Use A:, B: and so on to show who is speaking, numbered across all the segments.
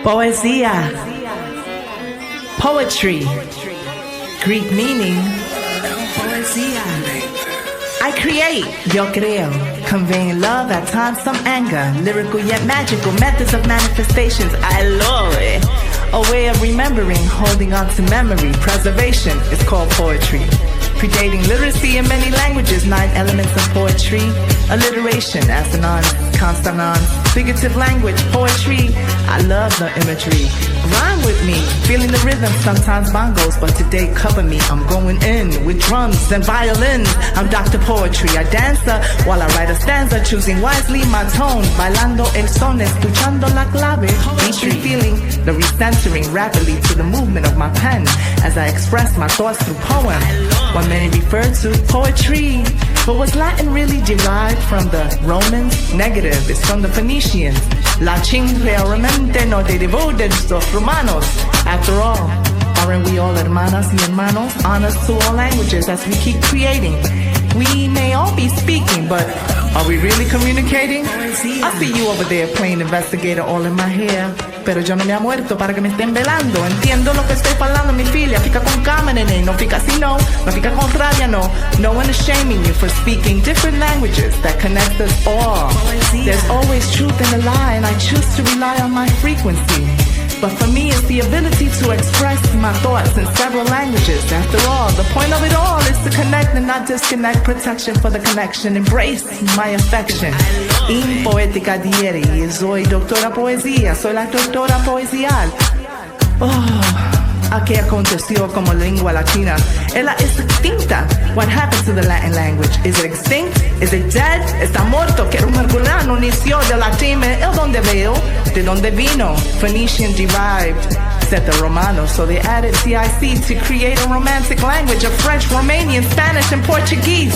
A: Poesia, poetry, Greek meaning poesia. I create, yo creo, conveying love, at times some anger, lyrical yet magical methods of manifestations. I love it. A way of remembering, holding on to memory, preservation is called poetry. Predating literacy in many languages, 9 elements of poetry, alliteration, assonance, consonants, figurative language, poetry. I love the imagery. Rhyme with me, feeling the rhythm, sometimes bongos, but today cover me. I'm going in with drums and violins. I'm Dr. Poetry. I dancer while I write a stanza, choosing wisely my tone, bailando el son, escuchando la clave. Poetry, feeling the recentering rapidly to the movement of my pen as I express my thoughts through poem. What many refer to poetry, but was Latin really derived from the Romans? Negative, it's from the Phoenicians. La chingue realmente no derivó de los romanos. After all, aren't we all hermanas y hermanos? Honors to all languages as we keep creating. We may all be speaking, but are we really communicating? I see you over there playing investigator all in my hair. Pero yo no me ha muerto para que me estén velando. Entiendo lo que estoy falando, mi filia. Fica con calma, nene. No fica así, no. No fica con rabia, no. No one is shaming you for speaking different languages that connect us all. There's always truth in the lie, and I choose to rely on my frequency. But for me, it's the ability to express my thoughts in several languages. After all, the point of it all is to connect and not disconnect. Protection for the connection. Embrace my affection. In poética dieri, soy doctora poesía, soy la doctora poesial. Oh, ¿qué aconteció como lengua latina? Ella es extinta. What happened to the Latin language? Is it extinct? Is it dead? Está muerto. Que un mergulano inició de latín. ¿El donde veo? ¿De donde vino? Phoenician derived, said the Romanos. So they added CIC to create a romantic language of French, Romanian, Spanish, and Portuguese.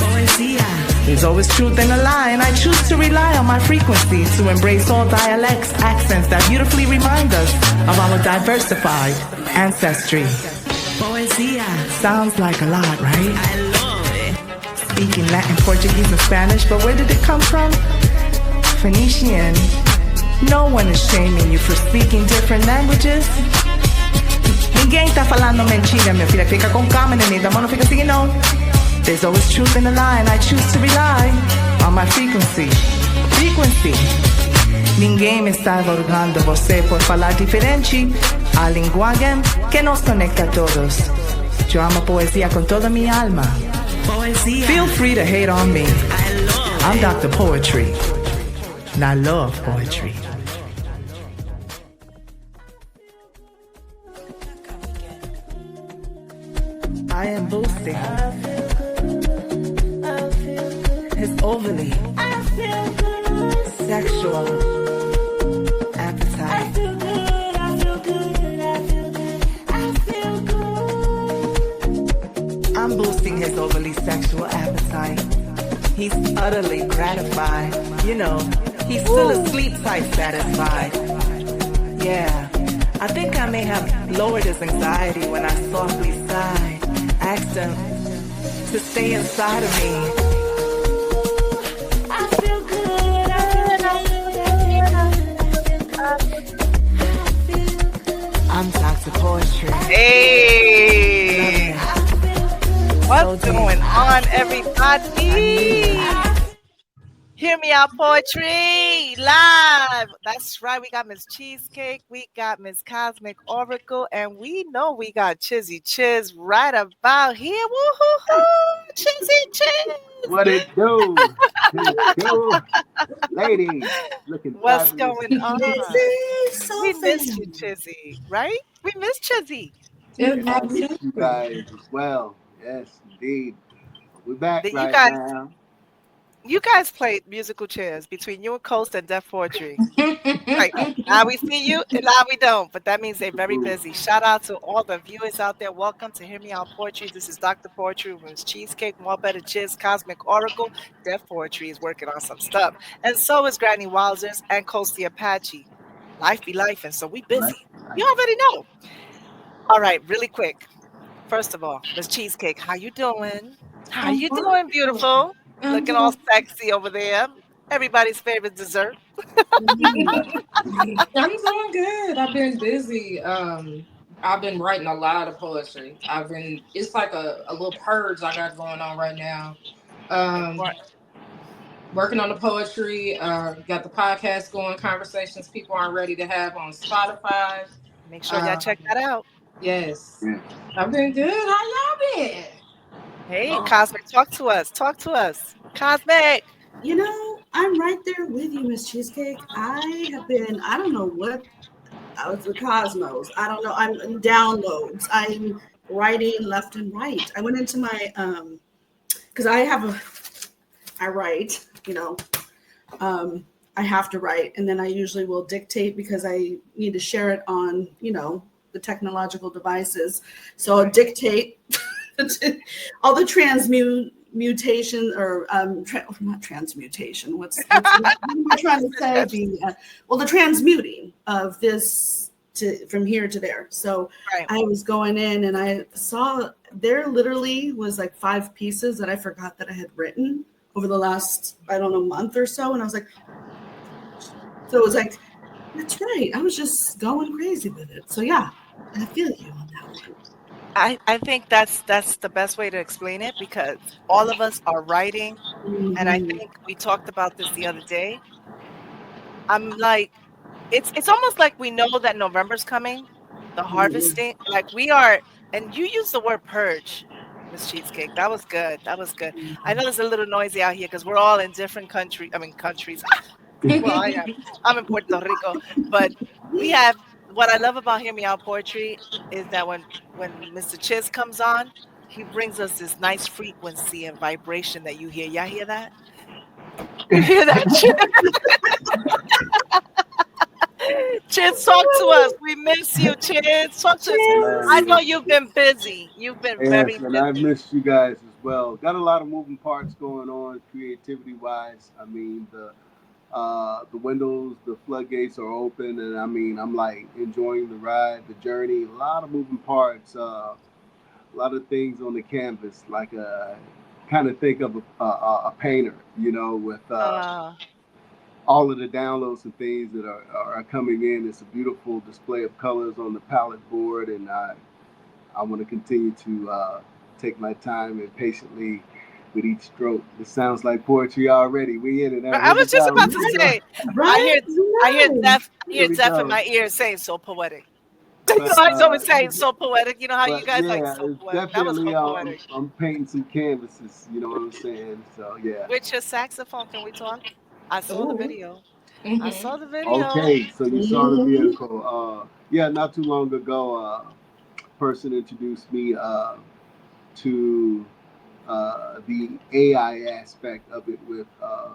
A: There's always truth in a lie, and I choose to rely on my frequency to embrace all dialects, accents that beautifully remind us of our diversified ancestry. Poesia sounds like a lot, right? I love it. Speaking Latin, Portuguese, and Spanish, but where did it come from? Phoenician. No one is shaming you for speaking different languages. Ninguém tá falando mentira, minha filha. Fica com calma, neném. Da mão não fica assim, não. There's always truth in the lie, and I choose to rely on my frequency. Frequency. Ninguém me está aborgando você por falar diferente. A linguagem que nos conecta a todos. Yo amo poesía con toda mi alma. Poesía. Feel free to hate on me. I'm Dr. Poetry, and I love poetry. I am boosting his overly sexual appetite. I'm boosting his overly sexual appetite. He's utterly gratified. You know, he's still asleep type satisfied. Yeah, I think I may have lowered his anxiety when I softly sighed. Asked him to stay inside of me. I'm Dr. Poetry.
B: Hey! What's going on, everybody? Hear Me Out Poetry live. That's right. We got Miss Cheesecake. We got Miss Cosmic Oracle. And we know we got CHIZZ right about here. Woo-hoo-hoo! CHIZZ!
C: What it do? Ladies, looking
B: What's
C: fabulous.
B: going on?
A: So
B: We missed you, CHIZZ, right? We missed CHIZZ.
C: I miss you guys as well. Yes, indeed. We're back
B: Did you
C: right
B: guys-
C: now.
B: You guys played musical chairs between you and Coast and Deaf Poetry. Right. Now we see you and now we don't, but that means they're very busy. Shout out to all the viewers out there. Welcome to Hear Me Out Poetry. This is Dr. Poetry with Cheesecake, More Better CHIZZ, Cosmic Oracle. Deaf Poetry is working on some stuff. And so is Granny Wowzers and Coast the Apache. Life be life, and so we busy. You already know. All right, really quick. First of all, Miss Cheesecake, how you doing? How you doing, beautiful? Looking all sexy over there. Everybody's favorite dessert.
D: I'm doing good. I've been busy. I've been writing a lot of poetry. It's like a little purge I got going on right now. Um, Working on the poetry, got the podcast going, conversations people aren't ready to have on Spotify.
B: Make sure y'all check
D: Um,
B: that out.
D: yes.
C: Yeah.
D: I've been good. How y'all been?
B: Hey,
C: Oh,
B: Cosmic, talk to us. Talk to us. Cosmic.
E: You know, I'm right there with you, Miss Cheesecake. I have been, I don't know what, I was the cosmos. I don't know. I'm in downloads. I'm writing left and right. I went into my, because I write, I have to write, and then I usually will dictate because I need to share it on, the technological devices. So I'll dictate all the transmutation or not transmutation. What am I trying to say? The transmuting of this from here to there. So
B: Right.
E: I was going in and I saw there literally was like 5 pieces that I forgot that I had written over the last, I don't know, month or so. And I was like, so it was like, that's right. I was just going crazy with it. So yeah, I feel you on that one.
B: I think that's the best way to explain it because all of us are writing, and I think we talked about this the other day. I'm like, it's almost like we know that November's coming, the harvesting. Like we are, and you use the word purge, Miss Cheesecake. That was good. That was good. I know there's a little noisy out here because we're all in different countries. Well, I'm in Puerto Rico, but we have what I love about Hear Me Out Poetry is that when Mr. Chiz comes on, he brings us this nice frequency and vibration that you hear. Y'all hear that? You hear that, Chiz? Chiz, talk to us. We miss you, Chiz. Talk to us. I know you've been busy. You've been very
C: yes, and
B: busy.
C: I missed you guys as well. Got a lot of moving parts going on, creativity wise. I mean, the windows, the floodgates are open, and I mean, I'm like enjoying the ride, the journey. A lot of moving parts, a lot of things on the canvas. Like kind of think of a painter, with
B: Uh,
C: all of the downloads and things that are coming in. It's a beautiful display of colors on the palette board, and I want to continue to take my time and patiently with each stroke. This sounds like poetry already. We in it.
B: I was just about to say,
E: Right?
B: I hear
C: Here we
B: deaf in
C: go.
B: my ears saying so poetic.
C: But,
B: I always say so poetic. You know how you
C: but
B: guys like
C: yeah,
B: so
C: it's
B: poetic. That was
C: definitely
B: so poetic.
C: I'm painting some canvases. You know what I'm saying? So yeah.
B: With your saxophone, can we talk? I saw the
D: Ooh.
B: video. I
D: Mm-hmm.
B: saw the video.
C: Okay, so you saw the vehicle. Yeah, not too long ago, person introduced me to the AI aspect of it with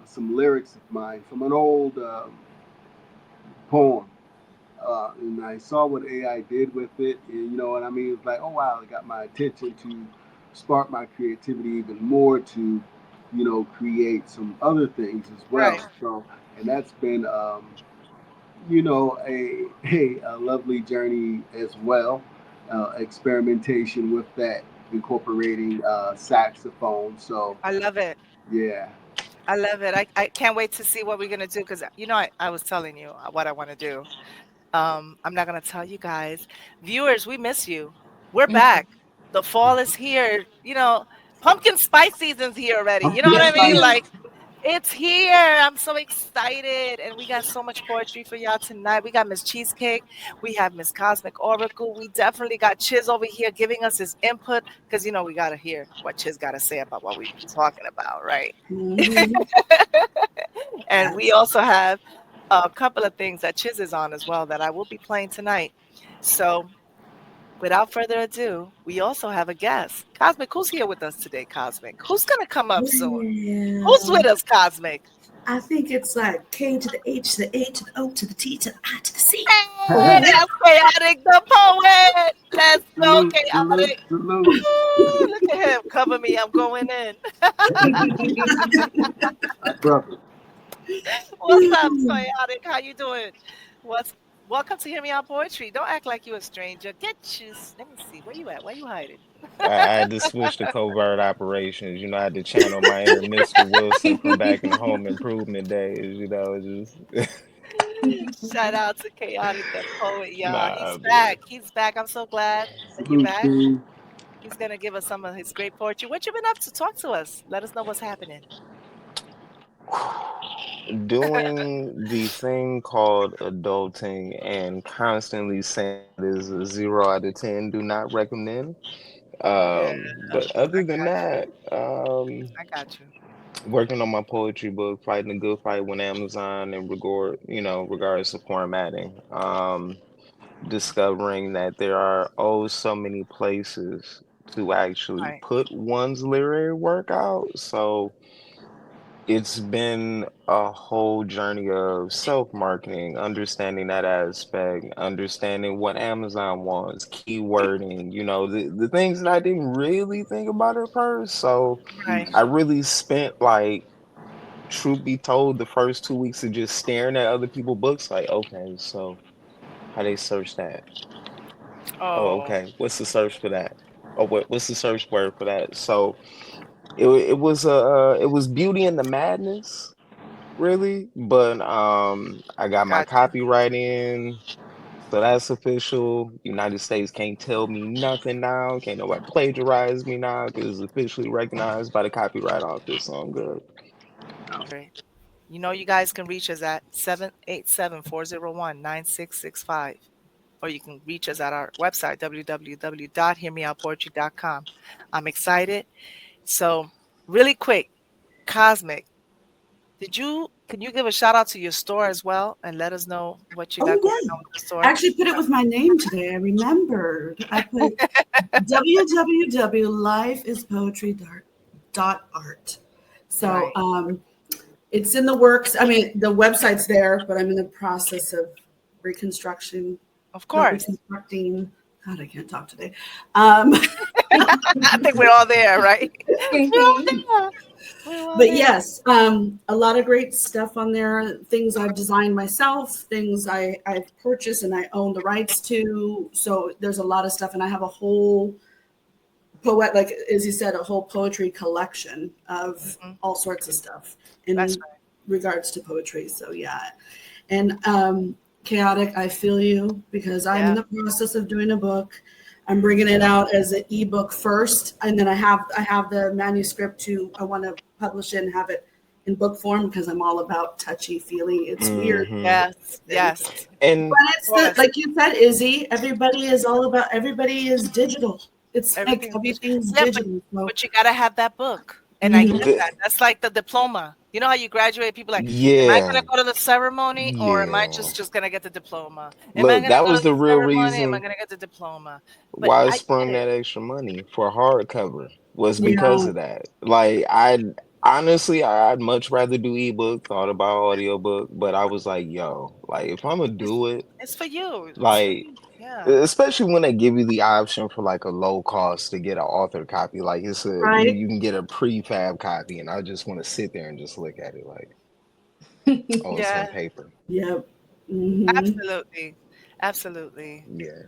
C: some lyrics of mine from an old poem. And I saw what AI did with it, and you know what I mean? It was like, oh wow, it got my attention to spark my creativity even more to, create some other things as well.
B: Right.
C: So, and that's been, a lovely journey as well. Experimentation with that, incorporating saxophone. So,
B: I love it.
C: yeah.
B: I love it. I can't wait to see what we're gonna do because I was telling you what I want to do. I'm not gonna tell you guys. Viewers, we miss you. We're back. The fall is here. Pumpkin spice season's here already. You know what I mean? Like it's here. I'm so excited. And we got so much poetry for y'all tonight. We got Miss Cheesecake. We have Miss Cosmic Oracle. We definitely got Chiz over here giving us his input because, we got to hear what Chiz got to say about what we've been talking about, right? And we also have a couple of things that Chiz is on as well that I will be playing tonight. So without further ado, we also have a guest. Cosmic, who's here with us today, Cosmic? Who's going to come up soon? Who's with us, Cosmic?
E: I think it's like K to the H to the A to the O to the T to the I to the C.
B: Hey, that's Chaotic the poet. Let's go, Chaotic.
C: Salute.
B: Woo, look at him. Cover me. I'm going in.
C: Brother.
B: What's up, Chaotic? How you doing? Welcome to Hear Me Out Poetry. Don't act like you're a stranger. Get you. Let me see. Where you at? Where you hiding?
F: I had to switch to covert operations. I had to channel my inner Mr. Wilson from back in the home improvement days. Just
B: Shout out to Chaotic the poet, y'all. He's
F: nah, man.
B: back. He's back. I'm so glad that you're
C: Salute,
B: back.
C: King.
B: He's gonna give us some of his great poetry. What you been up to? Talk to us. Let us know what's happening.
F: Doing the thing called adulting and constantly saying it is a 0 out of 10, do not recommend.
B: Yeah,
F: But other than that,
B: I got you.
F: working on my poetry book, fighting a good fight with Amazon in regards to formatting. Discovering that there are so many places to actually
B: Right,
F: put one's literary work out. So it's been a whole journey of self-marketing, understanding that aspect, understanding what Amazon wants, keywording, the things that I didn't really think about at first. So
B: right.
F: I really spent like, truth be told, the first 2 weeks of just staring at other people's books, like, okay, so how they search that? Oh,
B: Oh,
F: okay. What's the search for that? Oh, what's the search word for that? So it was Beauty and the Madness, really. But I got my
B: got you.
F: copyright in, so that's official. United States can't tell me nothing now. Can't nobody plagiarize me now because it's officially recognized by the Copyright Office. So I'm good.
B: Great. You know, you guys can reach us at 787-401-9665. Or you can reach us at our website, www.hearmeoutpoetry.com. I'm excited. So, really quick, Cosmic, can you give a shout out to your store as well and let us know what you
E: Oh
B: got going
E: yeah.
B: on with the
E: I
B: store?
E: actually put it with my name today. I remembered. I put www.lifeispoetry.art. So
B: Right.
E: it's in the works. I mean, the website's there, but I'm in the process of reconstruction,
B: Of
E: not
B: course.
E: reconstructing. God, I can't talk today. Um,
B: I think we're all there, right? We're all there. We're all
E: but
B: there.
E: yes, a lot of great stuff on there. Things I've designed myself, things I've purchased and I own the rights to. So there's a lot of stuff, and I have a whole like as you said, a whole poetry collection of
B: Mhm.
E: all sorts of stuff
B: That's
E: in regards to poetry. So yeah, and chaotic, I feel you because
B: right.
E: I'm in
B: Yeah.
E: the process of doing a book. I'm bringing it out as an ebook first, and then I have the manuscript I want to publish it and have it in book form because I'm all about touchy feely. It's weird,
F: Hmm.
B: Yes. Yes.
F: And
E: but
B: Of
E: it's the
B: course.
E: like you said, Izzy. Everybody is digital. It's like
B: Everything's digital.
E: everything's
B: Yeah,
E: digital. So
B: but you gotta have that book. And I get
E: mhm.
F: the
B: that. That's like the diploma. You know how you graduate, people like, am I
F: yeah,
B: gonna go to the ceremony or am I
F: yeah.
B: just gonna get the diploma? Am I
F: Look,
B: gonna
F: that
B: go to
F: was the
B: the
F: real
B: ceremony? Am I
F: reason
B: gonna get the diploma? But
F: why I
B: I
F: sprung
B: get it.
F: that extra money for hardcover was because
E: Yeah,
F: of that. Like I'd much rather do ebook, thought about audiobook, but I was like, yo, like if I'm gonna
B: It's
F: do it,
B: it's for you. It's for
F: like
B: you. Yeah.
F: especially when they give you the option for like a low cost to get an author copy, like
E: right.
F: you can get a prefab copy, and I just want to sit there and just look at it like, oh, it's on
B: Yeah.
F: paper.
E: Yep. Hmm.
B: Absolutely. Absolutely.
F: Yeah.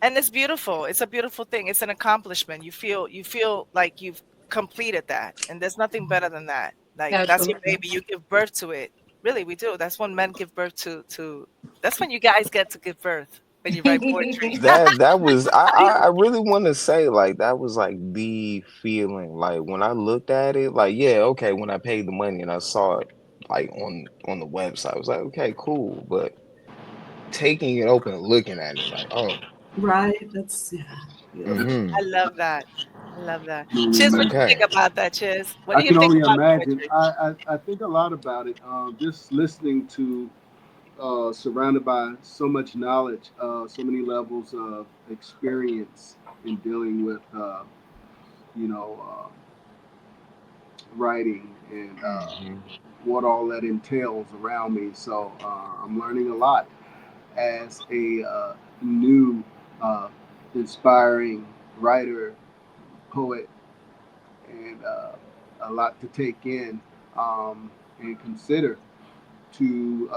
B: And it's beautiful. It's a beautiful thing. It's an accomplishment. You feel like you've completed that. And there's nothing better than that. Like that's your
D: Absolutely.
B: baby. You give birth to it. Really, we do. That's when men give birth to that's when you guys get to give birth when you write poetry.
F: That was I really want to say like that was like the feeling like when I looked at it like yeah, okay, when I paid the money and I saw it like on the website I was like okay, cool, but taking it open and looking at it like oh
E: Right. That's yeah. Yep.
F: mm-hmm,
B: I love that. I love that. Chiz, what
C: Mm,
B: you think
F: okay,
B: about that, Chiz? What
C: I
B: do you
C: can
B: think
C: only
B: about
C: imagine.
B: poetry?
C: I think a lot about it. Just listening to, surrounded by so much knowledge, so many levels of experience in dealing with, you know, writing and
F: mm-hmm,
C: what all that entails around me. So I'm learning a lot as a new, uh, inspiring writer, poet, and a lot to take in and consider to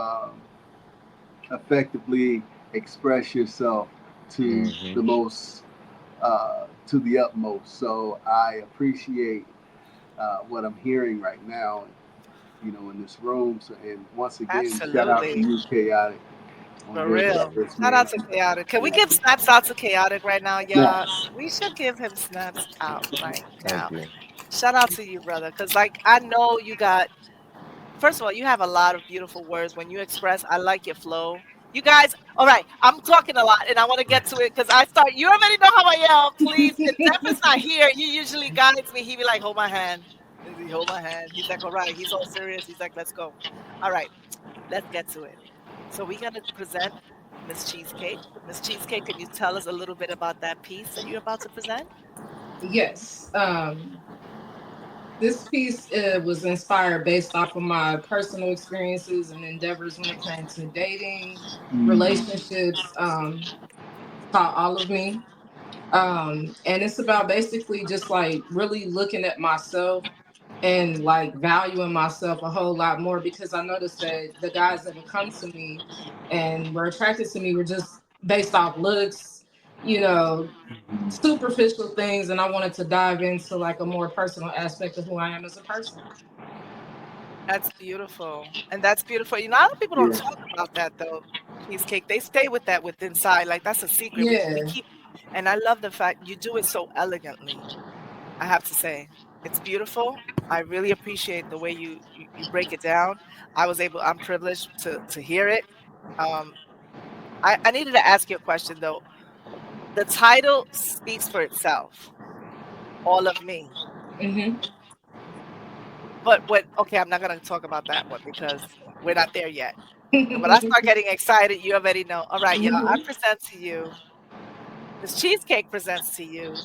C: effectively express yourself to the most, to the utmost. So I appreciate what I'm hearing right now, in this room. So, and once again, shout out to
B: Absolutely.
C: you, Chaotic, on
B: For
C: being
B: real.
C: with this,
B: Shout out
C: man.
B: to Chaotic. Can we
C: Yeah.
B: give snaps out to Chaotic right now, y'all?
C: Snaps.
B: We should give him snaps out right
F: Thank
B: now.
F: you.
B: Shout out to you, brother. Because, like, I know you got, first of all, you have a lot of beautiful words when you express. I like your flow. You guys, all right, I'm talking a lot and I want to get to it because you already know how I am. Please, if Jeff is not here, he usually guides me. He be like, hold my hand. He hold my hand. He's like, all right. He's all serious. He's like, let's go. All right, let's get to it. So we're going to present Miss Cheesecake. Miss Cheesecake, can you tell us a little bit about that piece that you're about to present?
D: Yes. This piece was inspired based off of my personal experiences and endeavors when it came to dating, relationships. It's called All of Me. And it's about basically just like really looking at myself and like valuing myself a whole lot more, because I noticed that the guys that would come to me and were attracted to me were just based off looks, you know, superficial things, and I wanted to dive into like a more personal aspect of who I am as a person.
B: That's beautiful. And that's beautiful. You know, a lot of people don't
C: Yeah.
B: talk about that though. Cheesecake. They stay with that with inside. Like that's a secret. We
D: Yeah.
B: keep and I love the fact you do it so elegantly. I have to say. It's beautiful. I really appreciate the way you break it down. I'm privileged to hear it. Um I needed to ask you a question though. The title speaks for itself. All of me.
D: Hmm.
B: But what okay, I'm not gonna talk about that one because we're not there yet. When I start getting excited, you already know. All right, y'all. I
D: Hmm.
B: present to you. This cheesecake presents to you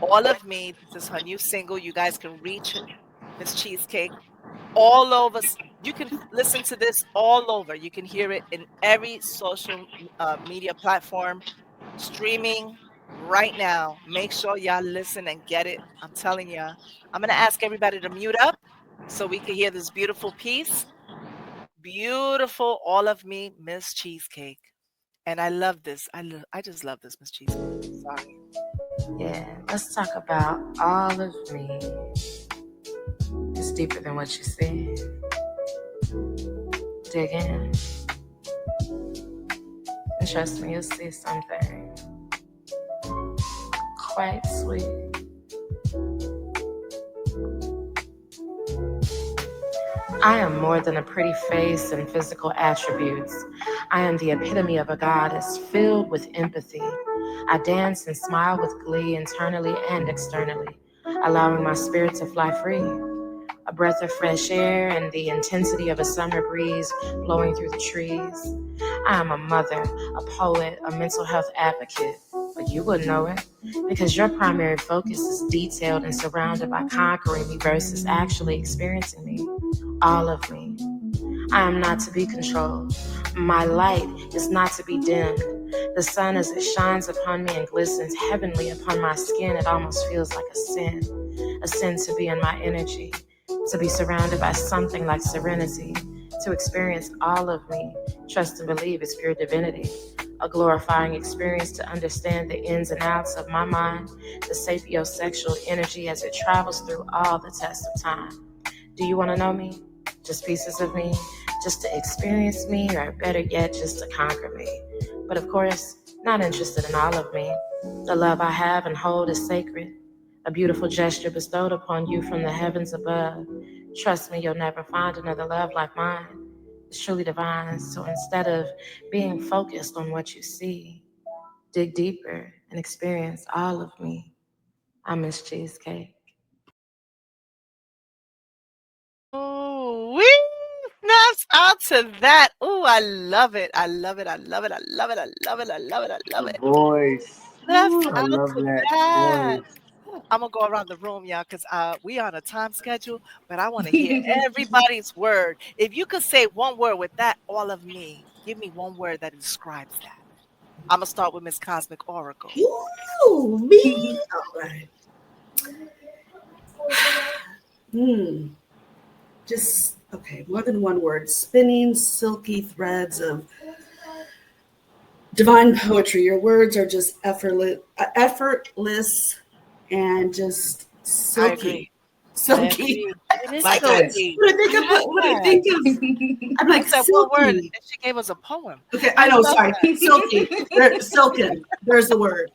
B: All of Me. This is her new single. You guys can reach Miss Cheesecake all over. You can listen to this all over. You can hear it in every social media platform, streaming right now. Make sure y'all listen and get it. I'm telling you. I'm going to ask everybody to mute up so we can hear this beautiful piece. Beautiful All of Me, Miss Cheesecake. And I love this. I just love this, Miss Cheesecake. Sorry.
G: Yeah, let's talk about all of me. It's deeper than what you see. Dig in. And trust me, you'll see something quite sweet. I am more than a pretty face and physical attributes. I am the epitome of a goddess filled with empathy. I dance and smile with glee internally and externally, allowing my spirit to fly free. A breath of fresh air and the intensity of a summer breeze blowing through the trees. I am a mother, a poet, a mental health advocate, but you wouldn't know it because your primary focus is detailed and surrounded by conquering me versus actually experiencing me. All of me. I am not to be controlled. My light is not to be dimmed. The sun, as it shines upon me and glistens heavenly upon my skin, it almost feels like a sin. A sin to be in my energy, to be surrounded by something like serenity, to experience all of me, trust and believe it's pure divinity. A glorifying experience to understand the ins and outs of my mind, the sapiosexual energy as it travels through all the tests of time. Do you want to know me? Just pieces of me? Just to experience me, or better yet, just to conquer me? But of course, not interested in all of me. The love I have and hold is sacred, a beautiful gesture bestowed upon you from the heavens above. Trust me, you'll never find another love like mine. It's truly divine. So instead of being focused on what you see, dig deeper and experience all of me. I miss cheesecake.
B: Oh, we snaps out to that. Oh, I love it. I love it. I love it. I love it. I love it. I love it. I love
C: The
B: it.
C: voice.
B: Snaps
C: Ooh, I
B: out
C: love
B: to
C: that
B: that.
C: voice.
B: I'm gonna go around the room, y'all, because we on a time schedule, but I want to hear everybody's word. If you could say one word with that, all of me, give me one word that describes that. I'm gonna start with Miss Cosmic Oracle.
E: Ooh, me. All right. Just okay. More than one word. Spinning silky threads of Divine poetry. Your words are just effortless, and just
B: I
E: silky.
B: agree. I
E: Silky.
B: agree. It is
D: Like that.
B: silky.
E: What do I think
B: I
E: of?
B: like
E: What do I
B: that.
E: think of? I'm
B: You
E: like
B: said one word and
E: silky.
B: she gave us a poem.
E: Okay, I
B: I
E: know.
B: love
E: Sorry,
B: that.
E: silky. Silken. There's the word.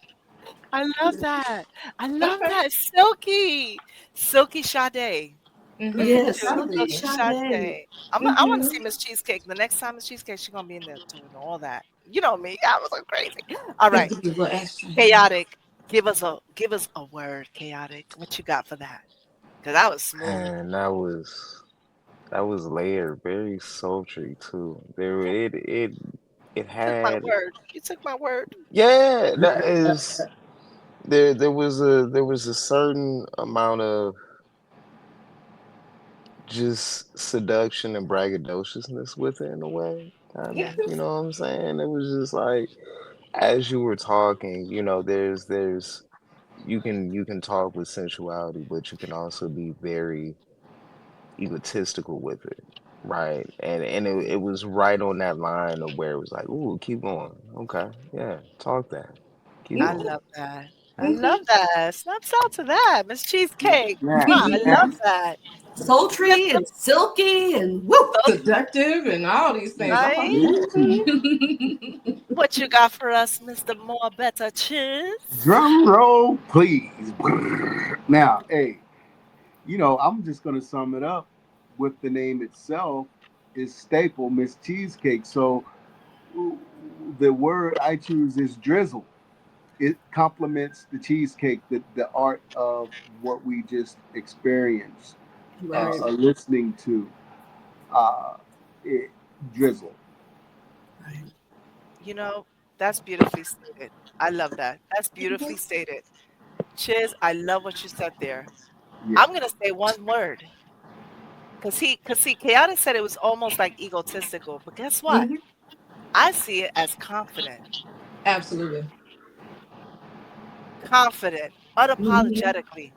B: I love that. I love that. Silky. Silky Sade. Listen
D: Mm-hmm.
E: Yes,
B: to
E: silky
B: Silky
D: Exactly.
E: Sade.
B: Sade. I want to
D: Mm-hmm.
B: see Miss Cheesecake. The next time Miss Cheesecake, she's gonna be in there doing all that. You know me. I was so crazy. All
D: Have
B: right.
D: to be a little extra.
B: Chaotic. Give us a word, chaotic. What you got for that? Because that was smooth.
F: And that was layered, very sultry too. It
B: Took my
F: had,
B: word. You took my word.
F: yeah, that is there was a certain amount of just seduction and braggadociousness with it in a way, kind of. You know what I'm saying? It was just like as you were talking, there's you can talk with sensuality, but you can also be very egotistical with it, right? And it was right on that line of where it was like, ooh, keep going, okay, yeah, talk that, keep
B: I
F: going.
B: love that. I love
D: Mm-hmm.
B: that. Snaps out to that. Miss Cheesecake.
C: Snap,
B: Mwah, I love
C: snap.
B: that. Yes,
E: Sultry and silky and woo.
B: so
D: Seductive and all these things. I like
B: right.
C: Ooh.
D: that.
B: What you got for us, Mr. More Better Chiz?
C: Drum roll, please. Now, hey, I'm just gonna sum it up with the name itself is staple, Miss Cheesecake. So the word I choose is drizzle. It complements the cheesecake, the art of what we just experienced,
E: Right.
C: listening to uh, it drizzle.
E: Right.
B: You know, that's beautifully stated. I love that. That's beautifully stated. Chiz, I love what you said there.
C: Yeah.
B: I'm gonna say one word. Cause see, Chaotic said it was almost like egotistical, but guess what?
D: Hmm.
B: I see it as confident,
D: Absolutely.
B: confident,
E: Mhm.
B: unapologetically,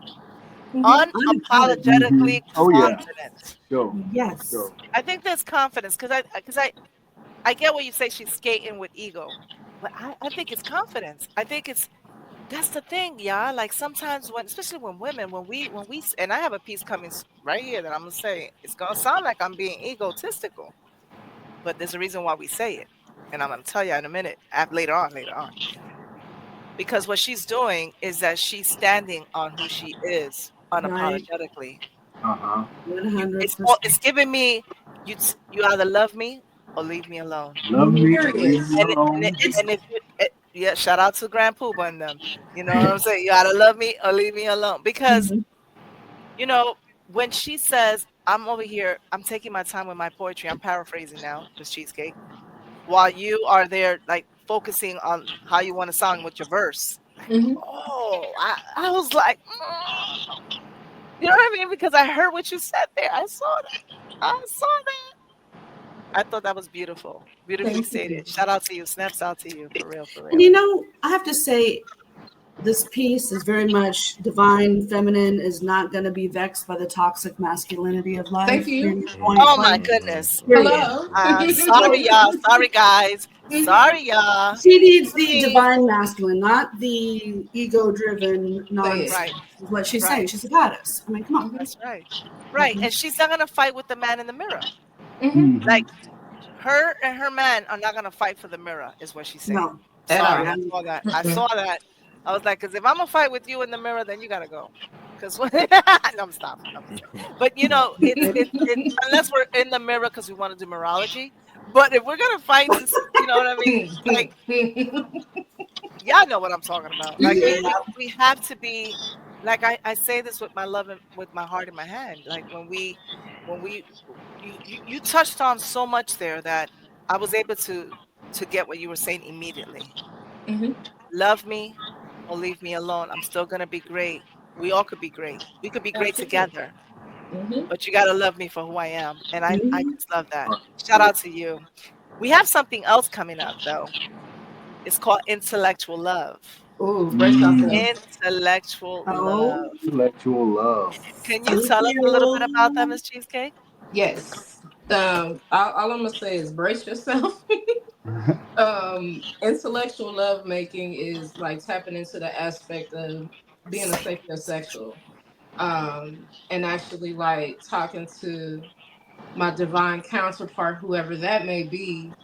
D: Hmm.
E: Unapologetic.
C: Hmm.
B: unapologetically
C: Oh yeah.
B: confident.
C: Sure.
E: Yes.
C: Sure.
B: I think there's confidence because I get what you say she's skating with ego, but I think it's confidence. I think it's that's the thing, yeah. Like sometimes when, especially when women, and I have a piece coming right here that I'm gonna say, it's gonna sound like I'm being egotistical, but there's a reason why we say it, and I'm gonna tell you in a minute, later on, because what she's doing is that she's standing on who she is
E: Right.
B: unapologetically.
C: Uh huh.
B: It's
E: 100%.
B: giving me you either love me or leave me alone.
C: Love me or
D: Period.
C: leave me
B: And it, and it,
C: alone.
E: It's
B: and if you, yeah, shout out to Grand Pooba and them. You know what I'm saying? You either love me or leave me alone. Because
E: mhm.
B: you know when she says, "I'm over here, I'm taking my time with my poetry." I'm paraphrasing now, Miss Cheesecake, while you are there, like focusing on how you want to sound with your verse. Like,
D: Hmm.
B: oh, I was like, you know what I mean? Because I heard what you said there. I saw that. I saw that. I thought that was beautiful. Beautifully
D: Thank you.
B: stated. Shout out to you. Snaps out to you. For real, for
E: And
B: real.
E: I have to say, this piece is very much divine, feminine, is not going to be vexed by the toxic masculinity of
D: Thank
E: life.
D: you.
E: Period. Point
B: Oh my
E: blank.
F: Mhm.
B: goodness.
E: Period.
D: Hello.
B: Sorry, y'all. Sorry, guys. Sorry, y'all.
E: She needs
B: I
E: the
B: mean,
E: divine masculine, not the ego driven
D: Say it.
B: right,
E: nonsense, is what she's saying.
B: right.
E: She's a goddess. I mean, come on.
D: Hmm.
B: That's right. Right. And she's not gonna fight with the man in the mirror.
D: Hmm.
C: Hmm.
B: Like her and her man are not gonna fight for the mirror, is what she's saying.
E: No.
D: At
B: Sorry,
D: all.
B: I
E: I'm,
B: saw that. I
D: Mm-mm.
B: saw that. I was like, because if I'm gonna fight with you in the mirror, then you gotta go. Because no, I'm stopping. I'm just kidding. But it's unless we're in the mirror because we want to do mirology. But if we're gonna fight, you know what I mean? Like y'all know what I'm talking about. Like
E: yeah.
B: we have to be like I say this with my love and with my heart in my hand. Like when we you touched on so much there that I was able to get what you were saying immediately.
D: Hmm.
B: Love me or leave me alone. I'm still gonna be great. We all could be great. We could be great
D: Absolutely.
B: together.
D: Hmm.
B: But you gotta love me for who I am. And I
E: Mhm.
B: just love that. Shout out to you. We have something else coming up though. It's called intellectual love.
D: Ooh, brace
C: Mm.
D: yourself.
B: Intellectual love.
E: Oh,
C: Intellectual love.
B: Can you tell us a little bit about that,
E: Silky.
B: Miss Cheesecake?
D: Yes. All I'm gonna say is brace yourself. Intellectual lovemaking is like tapping into the aspect of being a sapiosexual, and actually like talking to my divine counterpart, whoever that may be,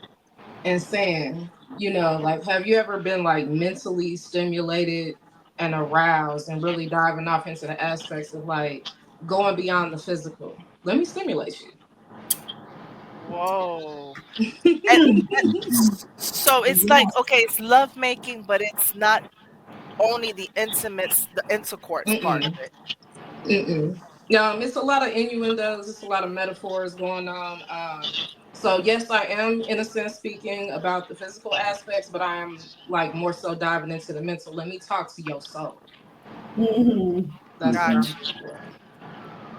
D: and saying, you know, like, have you ever been like mentally stimulated and aroused and really diving off into the aspects of like going beyond the physical? Let me stimulate
B: Whoa. And,
D: you.
B: so it's like, okay, it's love making, but it's not only the intimates, the intercourse part of
D: Mm-mm.
B: it.
D: Mm-mm. It's a lot of innuendos. It's a lot of metaphors going on. So yes, I am in a sense speaking about the physical aspects, but I am like more so diving into the mental. Let me talk to your soul.
E: Mhm.
D: That's what
B: Got
D: I'm
B: you.
D: for.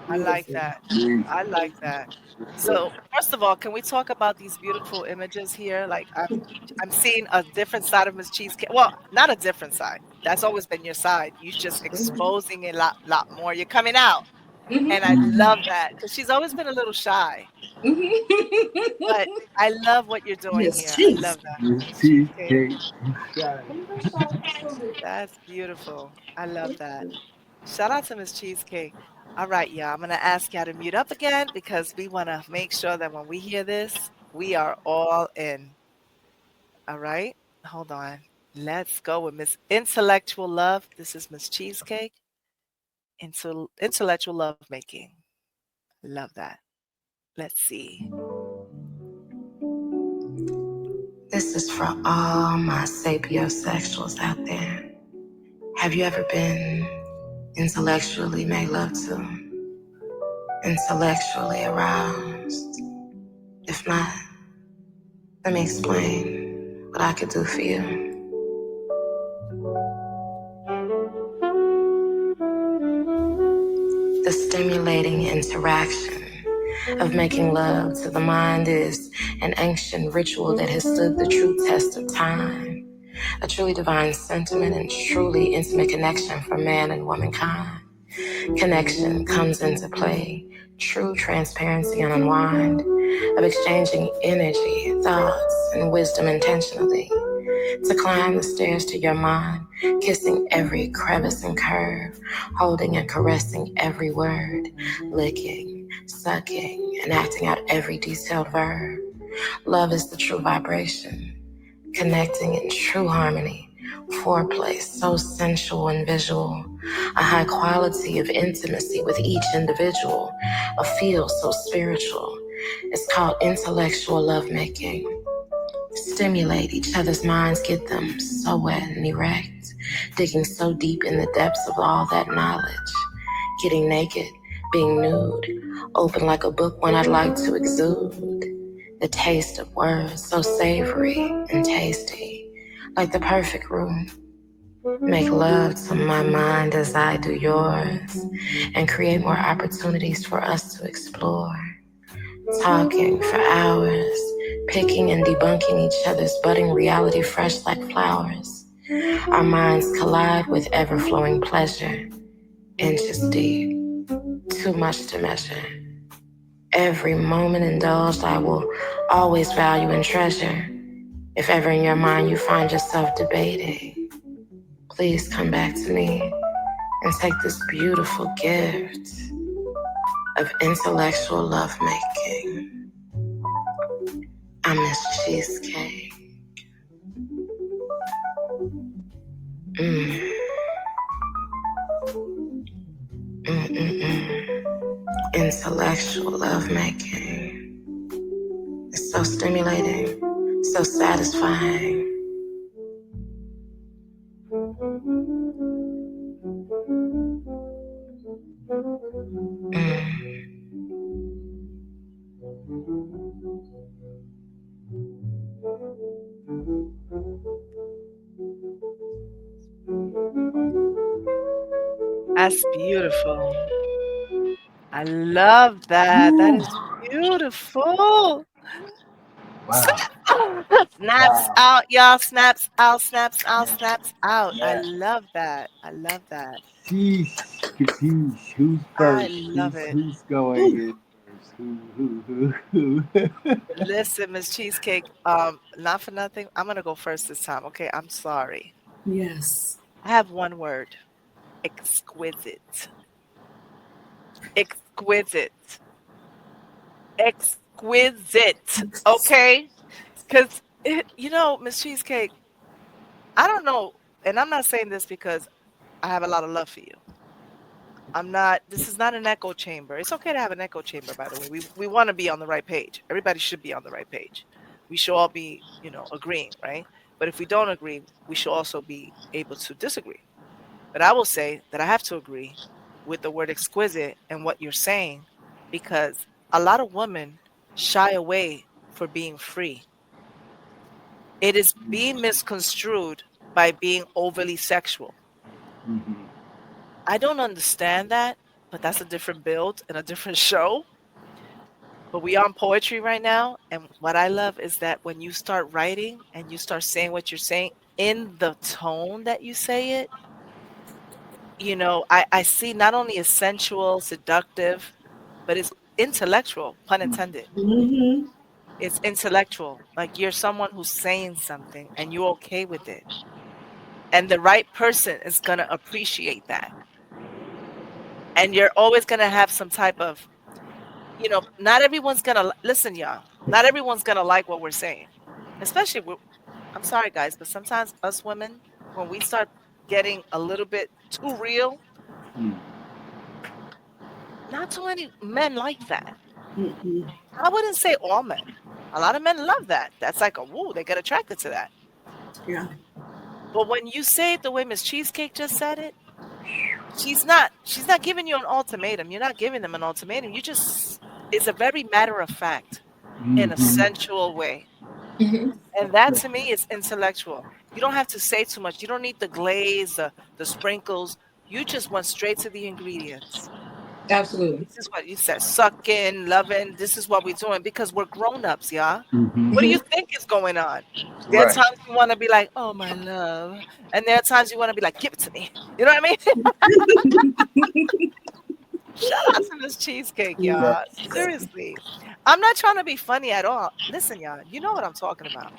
B: I like
E: Beautiful.
B: that.
C: Amazing.
B: I like that. So first of all, can we talk about these beautiful images here? Like I'm seeing a different side of Miss Cheesecake. Well, not a different side. That's always been your side. You're just exposing a lot more. You're coming out. And I
D: Mm-hmm.
B: love that because she's always been a little shy.
D: Mm-hmm.
B: But I love what you're doing
E: Miss
B: here. I
E: Cheese.
B: love that.
C: This
B: Miss Cheesecake.
C: cheesecake. Got it.
B: That's beautiful. I love that. Shout out to Miss Cheesecake. All right, y'all. I'm going to ask y'all to mute up again because we want to make sure that when we hear this, we are all in. All right. Hold on. Let's go with Miss Intellectual Love. This is Miss Cheesecake. Intellectual love making. Love that. Let's see.
G: This is for all my sapiosexuals out there. Have you ever been intellectually made love to? Intellectually aroused? If not, let me explain what I could do for you. The stimulating interaction of making love to the mind is an ancient ritual that has stood the true test of time. A truly divine sentiment and truly intimate connection for man and womankind. Connection comes into play, true transparency and unwind, of exchanging energy, thoughts, and wisdom intentionally. To climb the stairs to your mind, kissing every crevice and curve, holding and caressing every word, licking, sucking, and acting out every detailed verb. Love is the true vibration, connecting in true harmony. Foreplay so sensual and visual, a high quality of intimacy with each individual, a feel so spiritual. It's called intellectual lovemaking. Stimulate each other's minds, get them so wet and erect, digging so deep in the depths of all that knowledge, getting naked, being nude, open like a book when I'd like to exude. The taste of words so savory and tasty, like the perfect room. Make love to my mind as I do yours, and create more opportunities for us to explore. Talking for hours, picking and debunking each other's budding reality fresh like flowers. Our minds collide with ever-flowing pleasure, inches deep, too much to measure. Every moment indulged I will always value and treasure. If ever in your mind you find yourself debating, please come back to me and take this beautiful gift of intellectual lovemaking. I miss cheesecake. Mm. Mm-mm-mm. Intellectual lovemaking. It's so stimulating, so satisfying. Mm.
B: That's beautiful. I love that. That is beautiful.
C: Wow.
B: Snaps
C: Wow.
B: out, y'all. Snaps out, snaps out, snaps out. I love that. I love that.
C: Sheesh. Sheesh. Who's
B: I
C: first?
B: love it.
C: Who's going
E: Ooh,
C: in first?
B: Listen, Miss Cheesecake. Not for nothing. I'm gonna go first this time. Okay, I'm sorry.
E: Yes.
B: I have one word. Exquisite. Exquisite. Exquisite. Okay? Because, Miss Cheesecake, I don't know. And I'm not saying this because I have a lot of love for you. This is not an echo chamber. It's okay to have an echo chamber, by the way. We want to be on the right page. Everybody should be on the right page. We should all be, agreeing, right? But if we don't agree, we should also be able to disagree. But I will say that I have to agree with the word exquisite and what you're saying because a lot of women shy away for being free. It is being misconstrued by being overly sexual.
C: Mhm.
B: I don't understand that, but that's a different build and a different show. But we are on poetry right now. And what I love is that when you start writing and you start saying what you're saying in the tone that you say it, I see not only as sensual, seductive, but it's intellectual, pun intended.
E: Mm-hmm.
B: It's intellectual. Like you're someone who's saying something and you're okay with it. And the right person is going to appreciate that. And you're always going to have some type of, not everyone's going to listen, y'all. Not everyone's going to like what we're saying. Especially, I'm sorry, guys, but sometimes us women, when we start getting a little bit too real,
C: Mm.
B: not too many men like that.
E: Mm-mm.
B: I wouldn't say all men. A lot of men love that. That's like a woo. They get attracted to that.
E: Yeah.
B: But when you say it the way Miss Cheesecake just said it, she's not giving you an ultimatum. You're not giving them an ultimatum. It's a very matter of fact in a
C: Mhm.
B: sensual way.
D: Mhm.
B: And that to me is intellectual. You don't have to say too much. You don't need the glaze, the sprinkles. You just went straight to the ingredients.
D: Absolutely.
B: This is what you said, sucking, loving. This is what we're doing because we're grown-ups, yeah.
C: Mhm.
B: What do you
D: Mhm.
B: think is going on? There are
C: Right.
B: times you want to be like, "Oh my love," and there are times you want to be like, "Give it to me." You know what I mean? Shout out to this cheesecake,
C: Right.
B: y'all. Seriously, I'm not trying to be funny at all. Listen, y'all, you know what I'm talking about.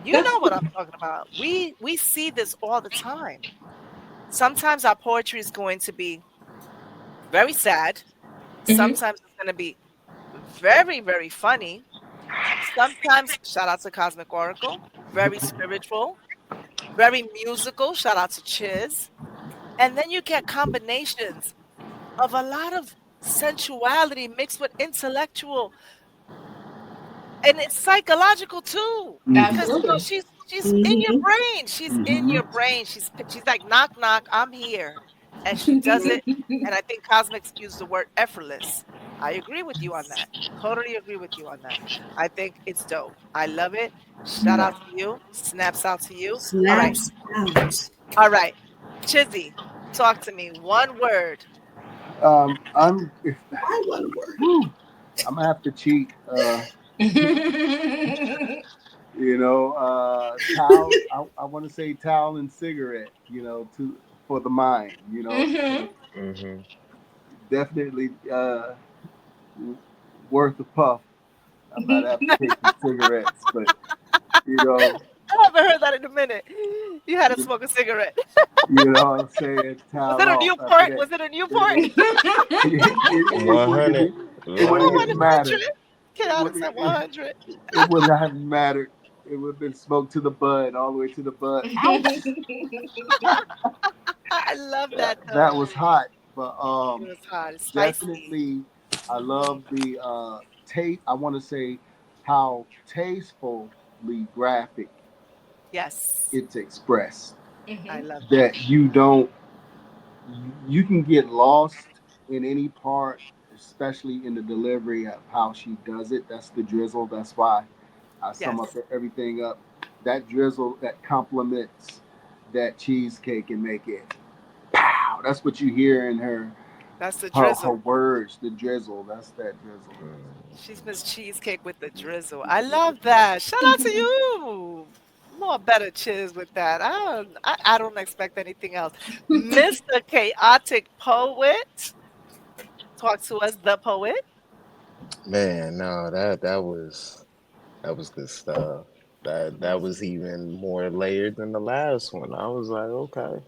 B: You
D: That's
B: know what I'm talking about. We see this all the time. Sometimes our poetry is going to be very sad.
D: mhm.
B: Sometimes it's going to be very, very funny. Sometimes, shout out to Cosmic Oracle, very spiritual, very musical. Shout out to CHIZZ. And then you get combinations of a lot of sensuality mixed with intellectual, and it's psychological too.
C: Mhm.
B: Because
D: Absolutely.
B: she's in your
E: Mm-hmm.
B: brain. She's in
C: Mhm.
B: your brain. She's like knock knock. I'm here, and she does it. And I think Cosmics used the word effortless. I agree with you on that. Totally agree with you on that. I think it's dope. I love it. Shout
C: Yeah.
B: out to you. Snaps out to you. All right.
E: Snaps out.
B: All right. Chizzy, talk to me. One word.
C: I'm. If,
E: I one word.
C: whew, I'm gonna have to cheat. Towel. I want to say towel and cigarette. For the mind.
D: Mhm.
F: Hmm.
C: Definitely worth a puff. I might have to take some cigarettes, but you know,
B: I haven't heard that in a minute. You had to
C: you,
B: smoke a cigarette.
C: you know what I'm saying?
B: Was
C: Towel
B: it a
C: off after
B: Newport?
C: that.
B: Was it a Newport?
C: It, it
F: One
C: wouldn't
F: hundred.
C: even it
F: One
C: wouldn't
B: Oh,
C: even
F: hundred.
B: 100.
C: matter. It
B: Chaotic
C: would
B: said
C: it,
B: 100.
C: it would not have mattered. It would have been smoked to the bud, all the way to the bud. Ouch!
B: I love that
C: That
B: though.
C: was hot, but
B: It was hot. It's spicy.
C: definitely I love the taste. I want to say how tastefully graphic
B: Yes.
C: it's expressed.
B: I
D: Mhm.
B: love that.
C: That you can get lost in any part, especially in the delivery of how she does it. That's the drizzle. That's why I sum up
B: Yes.
C: everything up. That drizzle that complements that cheesecake and make it pow. That's what you hear in
B: That's the
C: her
B: drizzle.
C: words. The drizzle. That's that drizzle.
B: She's Miss Cheesecake with the drizzle. I love that. Shout out to you. More better cheers with that. I don't expect anything else. Mr. Chaotic Poet. Talk to us, the poet.
F: Man, no, that was good stuff. That was even more layered than the last one. I was like, okay,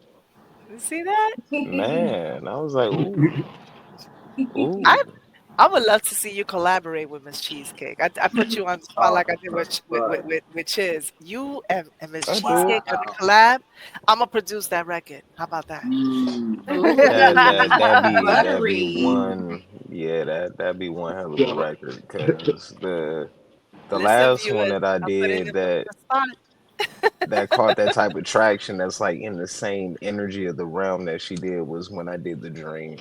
B: You see that?
F: man. I was like, ooh,
B: I
F: ooh.
B: I would love to see you collaborate with Miss Cheesecake. I put you on the spot like I did with
C: Right.
B: Chiz. You and Miss
F: I do.
B: Cheesecake gonna
C: Wow.
B: collab. I'm gonna produce that record. How about that?
D: Ooh,
F: That'd be
D: buttery.
F: one. Yeah, that'd be one hell of a
C: So,
F: record because the
B: Listen,
F: last one
B: viewers,
F: that I
B: I'm putting
F: did
B: him on the spot.
F: that caught that type of traction that's like in the same energy of the realm that she did was when I did the Dream.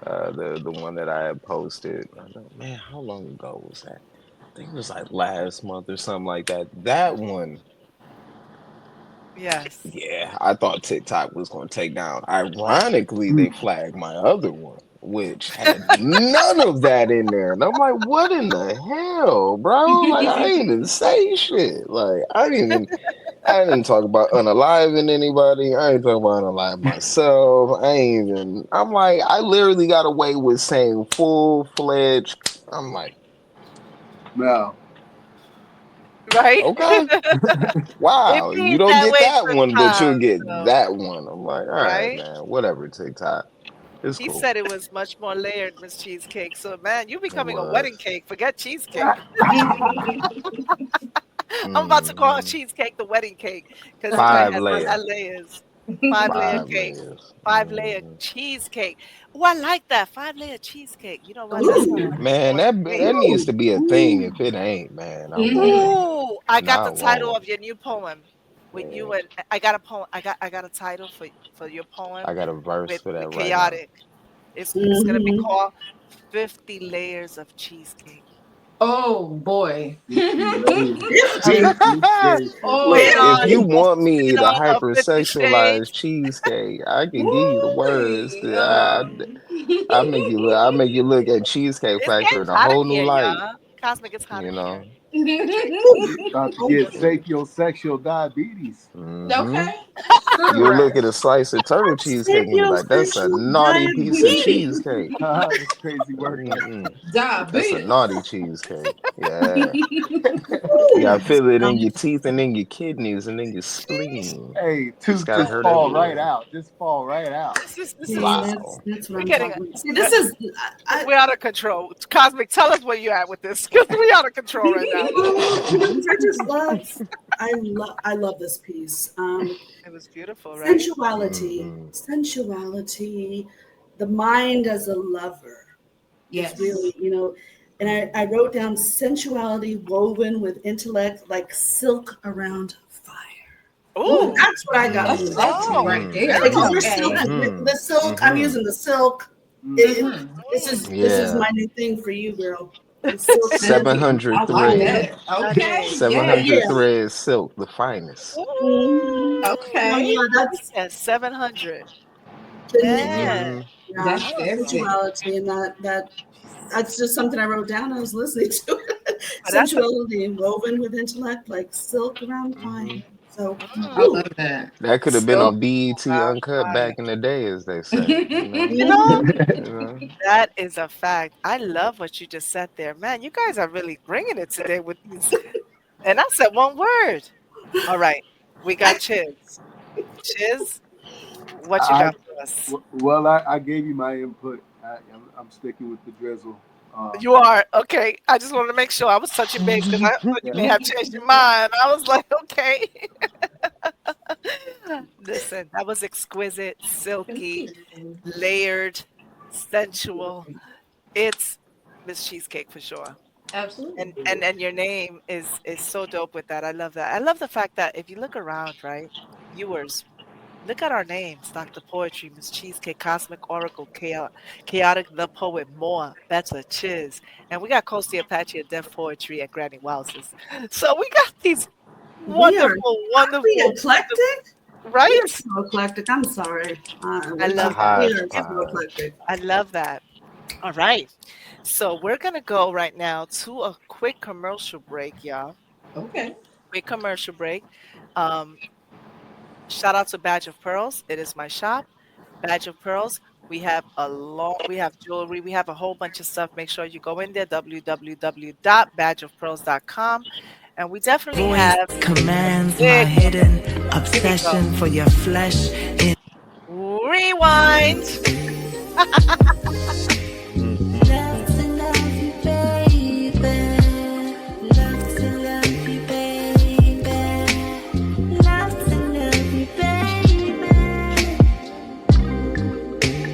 F: The one that I had posted. I know, man, how long ago was that? I think it was like last month or something like that. That one,
B: Yes.
F: yeah, I thought TikTok was going to take down. Ironically, they flagged my other one, which had none of that in there. And I'm like, what in the hell, bro? Like, I ain't even say shit. Like, I didn't talk about unaliving anybody. I ain't talking about unalive myself. I ain't even. I'm like, I literally got away with saying full fledged. I'm like,
C: now,
B: Right?
F: okay,
B: It
F: wow, you
B: being
F: don't
B: that
F: get
B: way
F: that one, but you'll
B: sometimes,
F: get
B: so
F: that one. I'm like, all right,
B: right?
F: man, whatever, TikTok. It's
B: He
F: cool.
B: said it was much more layered, Miss Cheesecake. So man, you
F: It
B: becoming a wedding
F: was.
B: cake. Forget cheesecake.
F: Mm,
B: I'm about to call
F: hmm.
B: cheesecake the wedding cake because it might
F: Five
B: have
F: layer,
B: had layers. 5 layer
F: five
B: cake,
F: layers.
B: 5 layer
F: Mhm.
B: cheesecake. Oh, I like that 5 layer cheesecake. You know what? That sounds like it's
F: Man,
B: going
F: that
B: great.
F: needs
E: Ooh,
F: to be a thing.
E: ooh.
F: If it ain't, man, I won't.
B: Ooh, I got the
F: Not
B: title
F: won't.
B: of your new poem with
F: Yeah,
B: you and I got a poem. I got a title for your
F: I
B: poem
F: got a verse for
B: with
F: that right now.
B: chaotic. It's gonna be
E: Mm-hmm.
B: called 50 layers of cheesecake.
D: Oh boy.
C: 50 layers of
E: 50.
C: cheesecake.
B: Put
F: Look,
B: it
D: Oh.
F: if
B: on,
F: you want
B: put
F: me
B: it
F: to
B: on a 50
F: hypersexualize
B: shades.
F: cheesecake, I can give you the words.
D: Woo-wee.
F: I make you look at Cheesecake
B: It's
F: Factory
B: getting
F: in a
B: hot in
F: whole new
B: here,
F: light.
B: y'all. Cosmic, it's hot
F: You
B: in here.
F: know.
C: About to
E: Oh
C: get
E: boy.
C: sapiosexual diabetes.
F: Hmm.
D: Okay.
F: You'll look at
D: Cigarette.
F: a slice of turtle cheesecake and be like, "That's a
E: Sapiosexual
F: naughty piece of
E: diabetes.
F: cheesecake."
C: That's crazy work.
F: Mm-mm. That's a
D: Diabetes.
F: naughty cheesecake. Yeah. You
E: Ooh.
F: gotta feel it in your
E: Um,
F: teeth and in your kidneys and in your
B: Sheesh.
F: spleen.
C: Hey,
F: It's
C: tooth
F: gotta
C: just
F: hurt
C: fall right
F: everywhere.
C: out. Just fall right out.
B: This is
E: see,
F: Wow.
E: that's what
B: we're
E: I'm
B: getting
E: talking about. See, this is
B: we're out of control. Cosmic, tell us where you at with this because we're out of control right now.
E: I just love I love this piece.
B: It was beautiful, right?
E: Sensuality,
F: Hmm.
E: sensuality, the mind as a lover is
D: Yes.
E: really, and I wrote down sensuality woven with intellect like silk around fire.
B: Ooh.
E: That's what I got
D: That's
E: from this.
D: sexy
B: Oh,
D: right
F: Mm-hmm.
D: there.
E: Because you're
B: beautiful.
E: silk,
D: Okay.
F: Mm-hmm.
E: the silk. I'm
F: Mm-hmm.
E: using the silk.
D: Mm-hmm.
B: Mm.
E: This is
F: Yeah.
E: my new thing for you, girl. The silk
D: Silky.
E: energy.
F: 700
D: I like
E: Ooh,
F: thread.
D: that. Okay.
B: Okay.
E: but
D: Yes.
F: 700
E: yeah.
F: thread silk, the finest.
B: Ooh.
E: Oh
D: Okay.
E: yeah,
B: He
E: that's
B: said 700.
E: yeah,
B: Man.
F: Mm-hmm.
E: yeah.
D: That's
B: Oh,
D: sexy.
E: Sensuality and that's just something I wrote down. I was listening to it.
B: but that's a
E: Sensuality woven with intellect like silk around fire.
F: Mm-hmm.
E: So,
D: I
B: mm,
E: ooh,
D: love that.
F: That could have been
B: silk
F: on BET
B: around
F: Uncut
B: fire.
F: back in the day, as they say. You know.
B: You know,
F: You know.
B: that is a fact. I love what you just said there. Man, you guys are really bringing it today with these. And I said one word. All right. We got Chiz. Chiz, what you
C: I
B: got for us?
C: well, I gave you my input. I'm sticking with the drizzle. Uh,
B: You are okay. I just wanted to make sure I was touching base because I thought you
C: yeah,
B: may have changed your mind. I was like, okay. Listen, that was exquisite, silky, layered, sensual. It's Miss Cheesecake for sure.
D: Absolutely.
B: And your name is so dope with that. I love that. I love the fact that if you look around, right, viewers, look at our names: Dr. Poetry, Miss Cheesecake, Cosmic Oracle, Chaotic, The Poet, Moore, Betta, Chiz, and we got Coasty Apache of Deaf Poetry and Granny Wowzers. So we got these
E: we are
B: wonderful,
E: we
B: wonderful, wonderful,
E: eclectic. We are
B: right?
E: so eclectic. I'm sorry.
B: I
F: A
B: love that.
E: We are so
F: hodgepodge.
E: eclectic.
B: I love that. All right. So we're gonna go right now to a quick commercial break, y'all.
D: Okay.
B: Quick commercial break. Um, Shout out to Badge of Pearls. It is my shop. Badge of Pearls. We have we have jewelry. We have a whole bunch of stuff. Make sure you go in there, www.badgeofpearls.com. And we definitely
A: Voice
B: have
A: commands my
B: big
A: hidden
B: Here we go.
A: obsession for your flesh.
B: Rewind.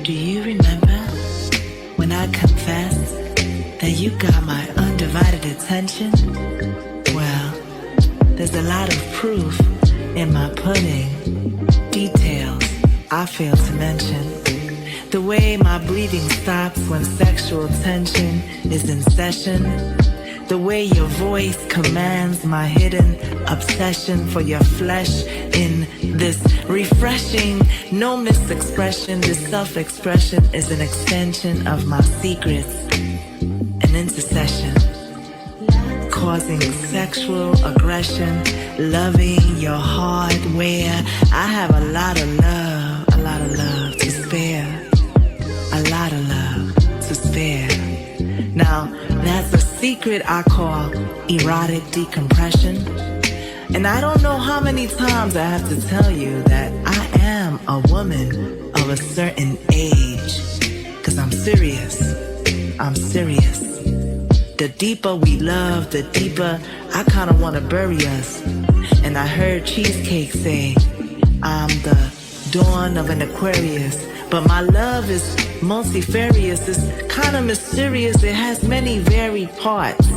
A: Do you remember when I confessed that you got my undivided attention? Well, there's a lot of proof in my pudding. Details I fail to mention. The way my breathing stops when sexual tension is in session. The way your voice commands my hidden obsession for your flesh in this refreshing, no misexpression. This self-expression is an extension of my secrets, an intercession, causing sexual aggression, loving your hardware. I have a lot of love to spare, a lot of love to spare. Now, that's a secret I call erotic decompression. And I don't know how many times I have to tell you that I am a woman of a certain age. 'Cause I'm serious. The deeper we love, the deeper I kinda wanna bury us. And I heard CHEEZCAKE say, I'm the dawn of an Aquarius. But my love is multifarious, it's kinda mysterious. It has many varied parts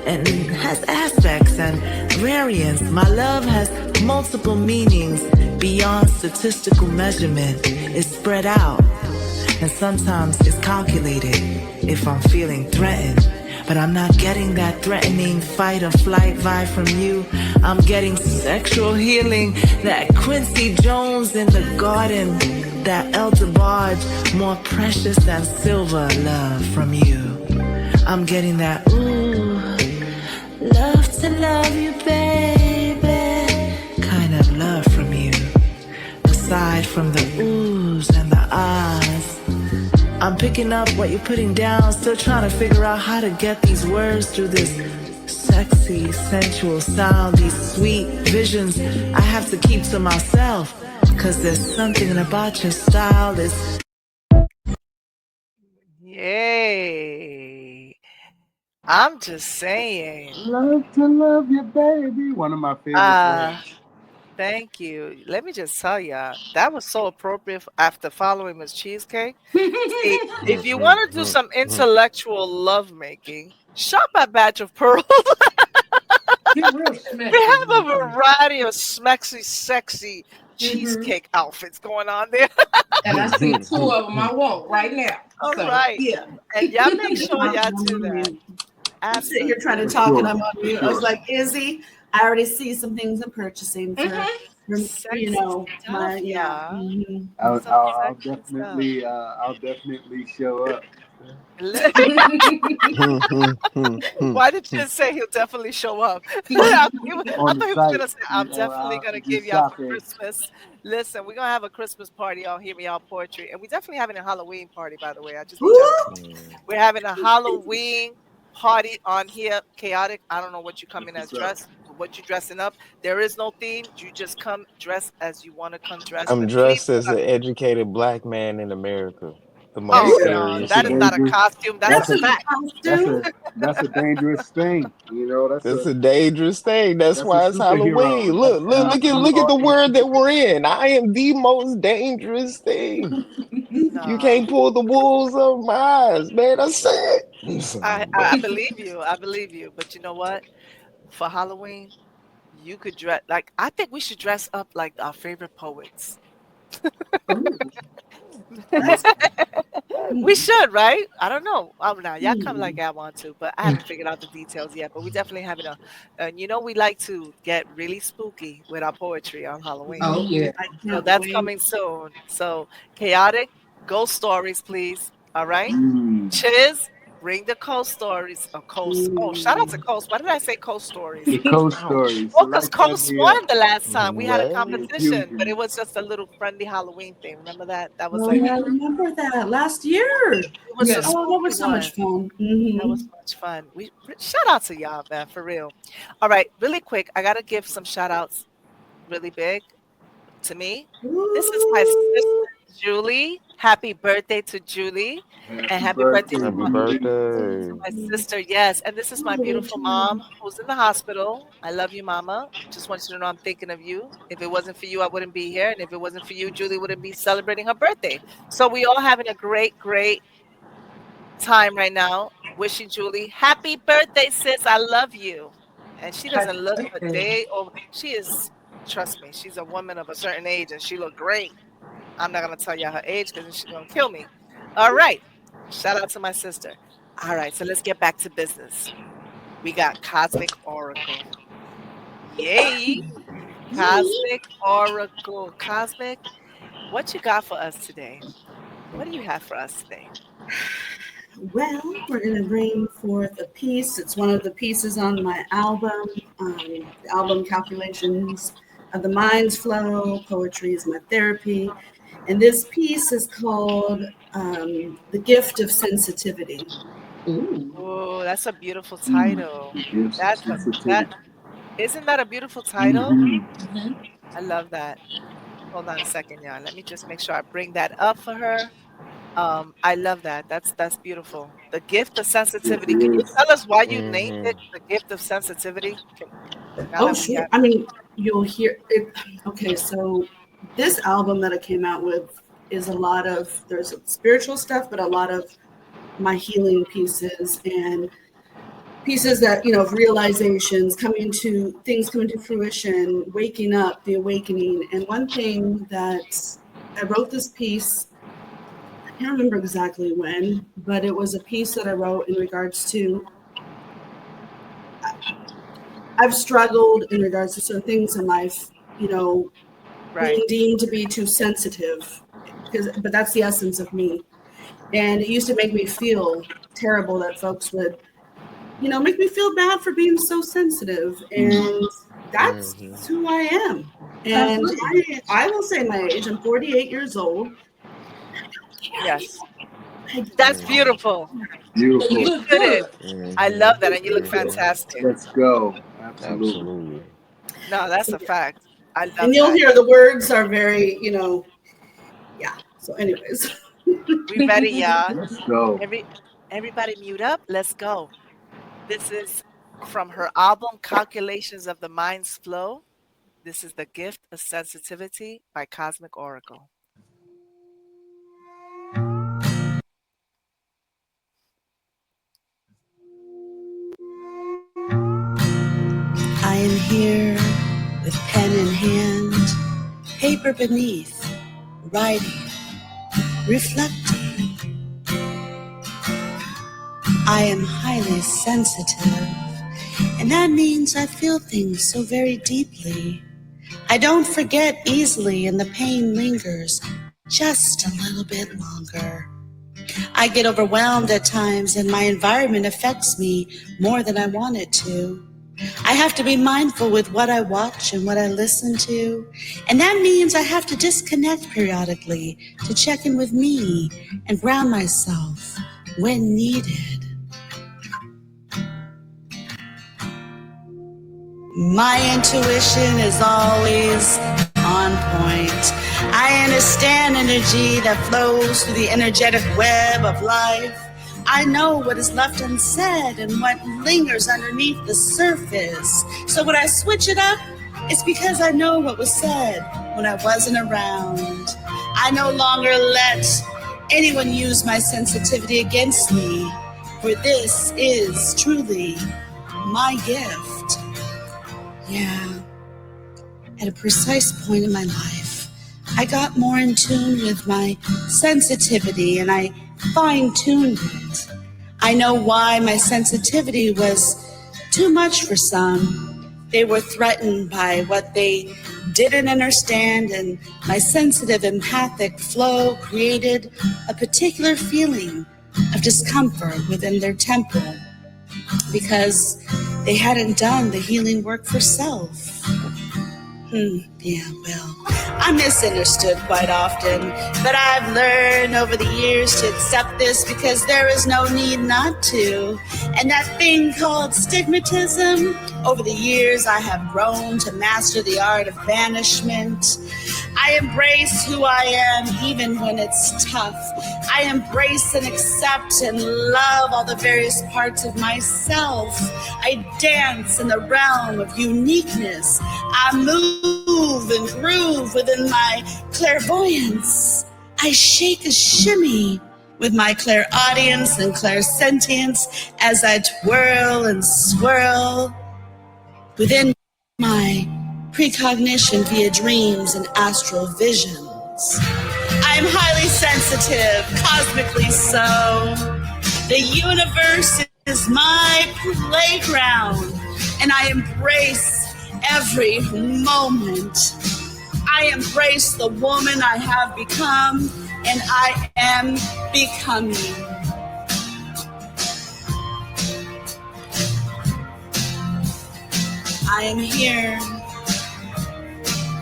A: and has aspects and variants. My love has multiple meanings beyond statistical measurement. It's spread out and sometimes it's calculated if I'm feeling threatened. But I'm not getting that threatening fight or flight vibe from you. I'm getting sexual healing, that Quincy Jones in the garden, that Elder Barge, more precious than silver love from you. I'm getting that, ooh, love to love you, baby, kind of love from you. Aside from the oohs and the ahs, I'm picking up what you're putting down, still trying to figure out how to get these words through this sexy, sensual sound, these sweet visions I have to keep to myself, 'cause there's something about your style that's...
B: Yay. I'm just saying.
C: Love to love you, baby. One of my favorite words.
B: Thank you. Let me just tell y'all, that was so appropriate after following Miss CHEEZCAKE. See, if you want to do some intellectual lovemaking, shop at Badge of Pearls.
D: Get real smexy.
B: We have a variety of smexy, sexy cheesecake outfits going on there.
D: And I see 2 of them I want right now.
B: All
D: So,
B: right.
E: Yeah.
B: And y'all make sure y'all do that.
E: I'm sitting here trying to talk and I'm on mute. I was like, Izzy, I already see some things I'm purchasing for you know, my
C: I'll definitely show up.
B: Why did you say he'll definitely show up? I thought he was gonna say, I'm definitely gonna give y'all for Christmas. Listen, we're gonna have a Christmas party on Hear Me Out Poetry, and we're definitely having a Halloween party, by the way. We're having a Halloween party on here, chaotic. I don't know what you come in as dressed, what you dressing up. There is no theme. You just come dressed as you want to come dressed.
F: I'm dressed as an educated black man in America. The most serious
B: that is not a costume. That's a fact.
C: That's a dangerous thing. You know,
F: that's a dangerous thing. That's why it's Halloween. Look at the word that we're in. I am the most dangerous thing. You can't pull the wolves over my eyes, man. I said.
B: I believe you. I believe you. But you know what? For Halloween, you could dress like, I think we should dress up like our favorite poets. We should, right? I don't know. Now y'all come like I want to, but I haven't figured out the details yet. But we definitely having and you know, we like to get really spooky with our poetry on Halloween.
D: Oh yeah,
B: so that's coming soon. So chaotic ghost stories, please. All right, CHIZZ, bring the Coast stories. Coast. Oh, shout out to Coast. Why did I say Coast stories?
C: The Coast
F: Ouch.
C: stories.
B: Well,
C: I
B: because
C: like that
B: Coast won the last time. We had a
F: Right?
B: competition, but it was just a little friendly Halloween thing. Remember that? That was
E: Oh
B: like,
E: yeah, I remember that last year.
B: it was a
D: Yeah.
E: Oh, that
B: spooky
E: was so
B: one.
E: much fun.
B: That was much fun. We shout out to y'all, man, for real. All right, really quick. I gotta give some shout outs really big to me. This is my
E: Ooh.
B: sister Julie. Happy birthday to Julie. And happy birthday to
F: Happy
B: to
F: birthday.
B: my sister. Yes. And this is my
E: Oh,
B: beautiful mom
E: Julie.
B: who's in the hospital. I love you, mama. Just want you to know I'm thinking of you. If it wasn't for you, I wouldn't be here. And if it wasn't for you, Julie wouldn't be celebrating her birthday. So we all having a great, great time right now. Wishing Julie happy birthday, sis. I love you. And she doesn't
D: Happy
B: look a
D: birthday.
B: day over. She is, trust me, she's a woman of a certain age and she looked great. I'm not gonna tell you her age because she's gonna kill me. All right. Shout out to my sister. All right, so let's get back to business. We got Cosmic Oracle. Yay! Cosmic Oracle. Cosmic, what you got for us today? What do you have for us today?
E: Well, we're going to bring forth a piece. It's one of the pieces on my album, the album Calculations of the Mind's Flow. Poetry is my therapy. And this piece is called The Gift of Sensitivity.
D: Ooh.
B: Oh, that's a beautiful title.
C: Gives
B: That's a, that
C: sensitivity.
B: isn't that a beautiful title?
D: Mhm.
B: I love that. Hold on a second, y'all. Let me just make sure I bring that up for her. I love that. That's beautiful. The gift of
C: It
B: sensitivity. Can you
C: is.
B: tell us why you named
F: Mm-hmm.
B: it the gift of sensitivity? Now
E: Oh,
B: that we
E: sure.
B: have,
E: I mean, you'll hear it. Okay, so this album that I came out with is a lot of, there's spiritual stuff, but a lot of my healing pieces and pieces that, of realizations coming to things coming to fruition, waking up, the awakening. And one thing that I wrote this piece, I can't remember exactly when, but it was a piece that I wrote in regards to I've struggled in regards to certain things in life,
B: right.
E: being deemed to be too sensitive, but that's the essence of me. And it used to make me feel terrible that folks would, make me feel bad for being so sensitive. And that's
F: Mm-hmm.
E: who I am. And
D: Absolutely.
E: I will say my age, I'm 48 years old.
B: Yes.
E: I
B: That's
F: Mm-hmm.
B: beautiful.
C: Beautiful.
B: You
D: You look
B: shouldn't.
D: good.
B: I
F: Mm-hmm.
B: love that. And you look
F: Mm-hmm.
B: fantastic.
C: Let's go. Absolutely.
F: Absolutely.
B: No, that's a fact. I love
E: and you'll
B: that.
E: hear the words are very, yeah. So anyways.
B: We ready, y'all.
C: Let's go.
B: Everybody mute up. Let's go. This is from her album Calculations of the Mind's Flow. This is The Gift of Sensitivity by Cosmic Oracle.
E: I am here with pen in hand, paper beneath, writing, reflecting. I am highly sensitive, and that means I feel things so very deeply. I don't forget easily, and the pain lingers just a little bit longer. I get overwhelmed at times, and my environment affects me more than I want it to. I have to be mindful with what I watch and what I listen to, and that means I have to disconnect periodically to check in with me and ground myself when needed. My intuition is always on point. I understand energy that flows through the energetic web of life. I know what is left unsaid and what lingers underneath the surface. So when I switch it up, it's because I know what was said when I wasn't around. I no longer let anyone use my sensitivity against me, for this is truly my gift. Yeah, at a precise point in my life, I got more in tune with my sensitivity and I fine-tuned it. I know why my sensitivity was too much for some. They were threatened by what they didn't understand, and my sensitive empathic flow created a particular feeling of discomfort within their temple because they hadn't done the healing work for self. Yeah, well, I'm misunderstood quite often, but I've learned over the years to accept this because there is no need not to. And that thing called stigmatism, over the years I have grown to master the art of banishment. I embrace who I am even when it's tough. I embrace and accept and love all the various parts of myself. I dance in the realm of uniqueness. I move and groove within my clairvoyance. I shake a shimmy with my clairaudience and clairsentience as I twirl and swirl within my precognition via dreams and astral visions. I am highly sensitive, cosmically so. The universe is my playground, and I embrace every moment. I embrace the woman I have become, and I am becoming. I am here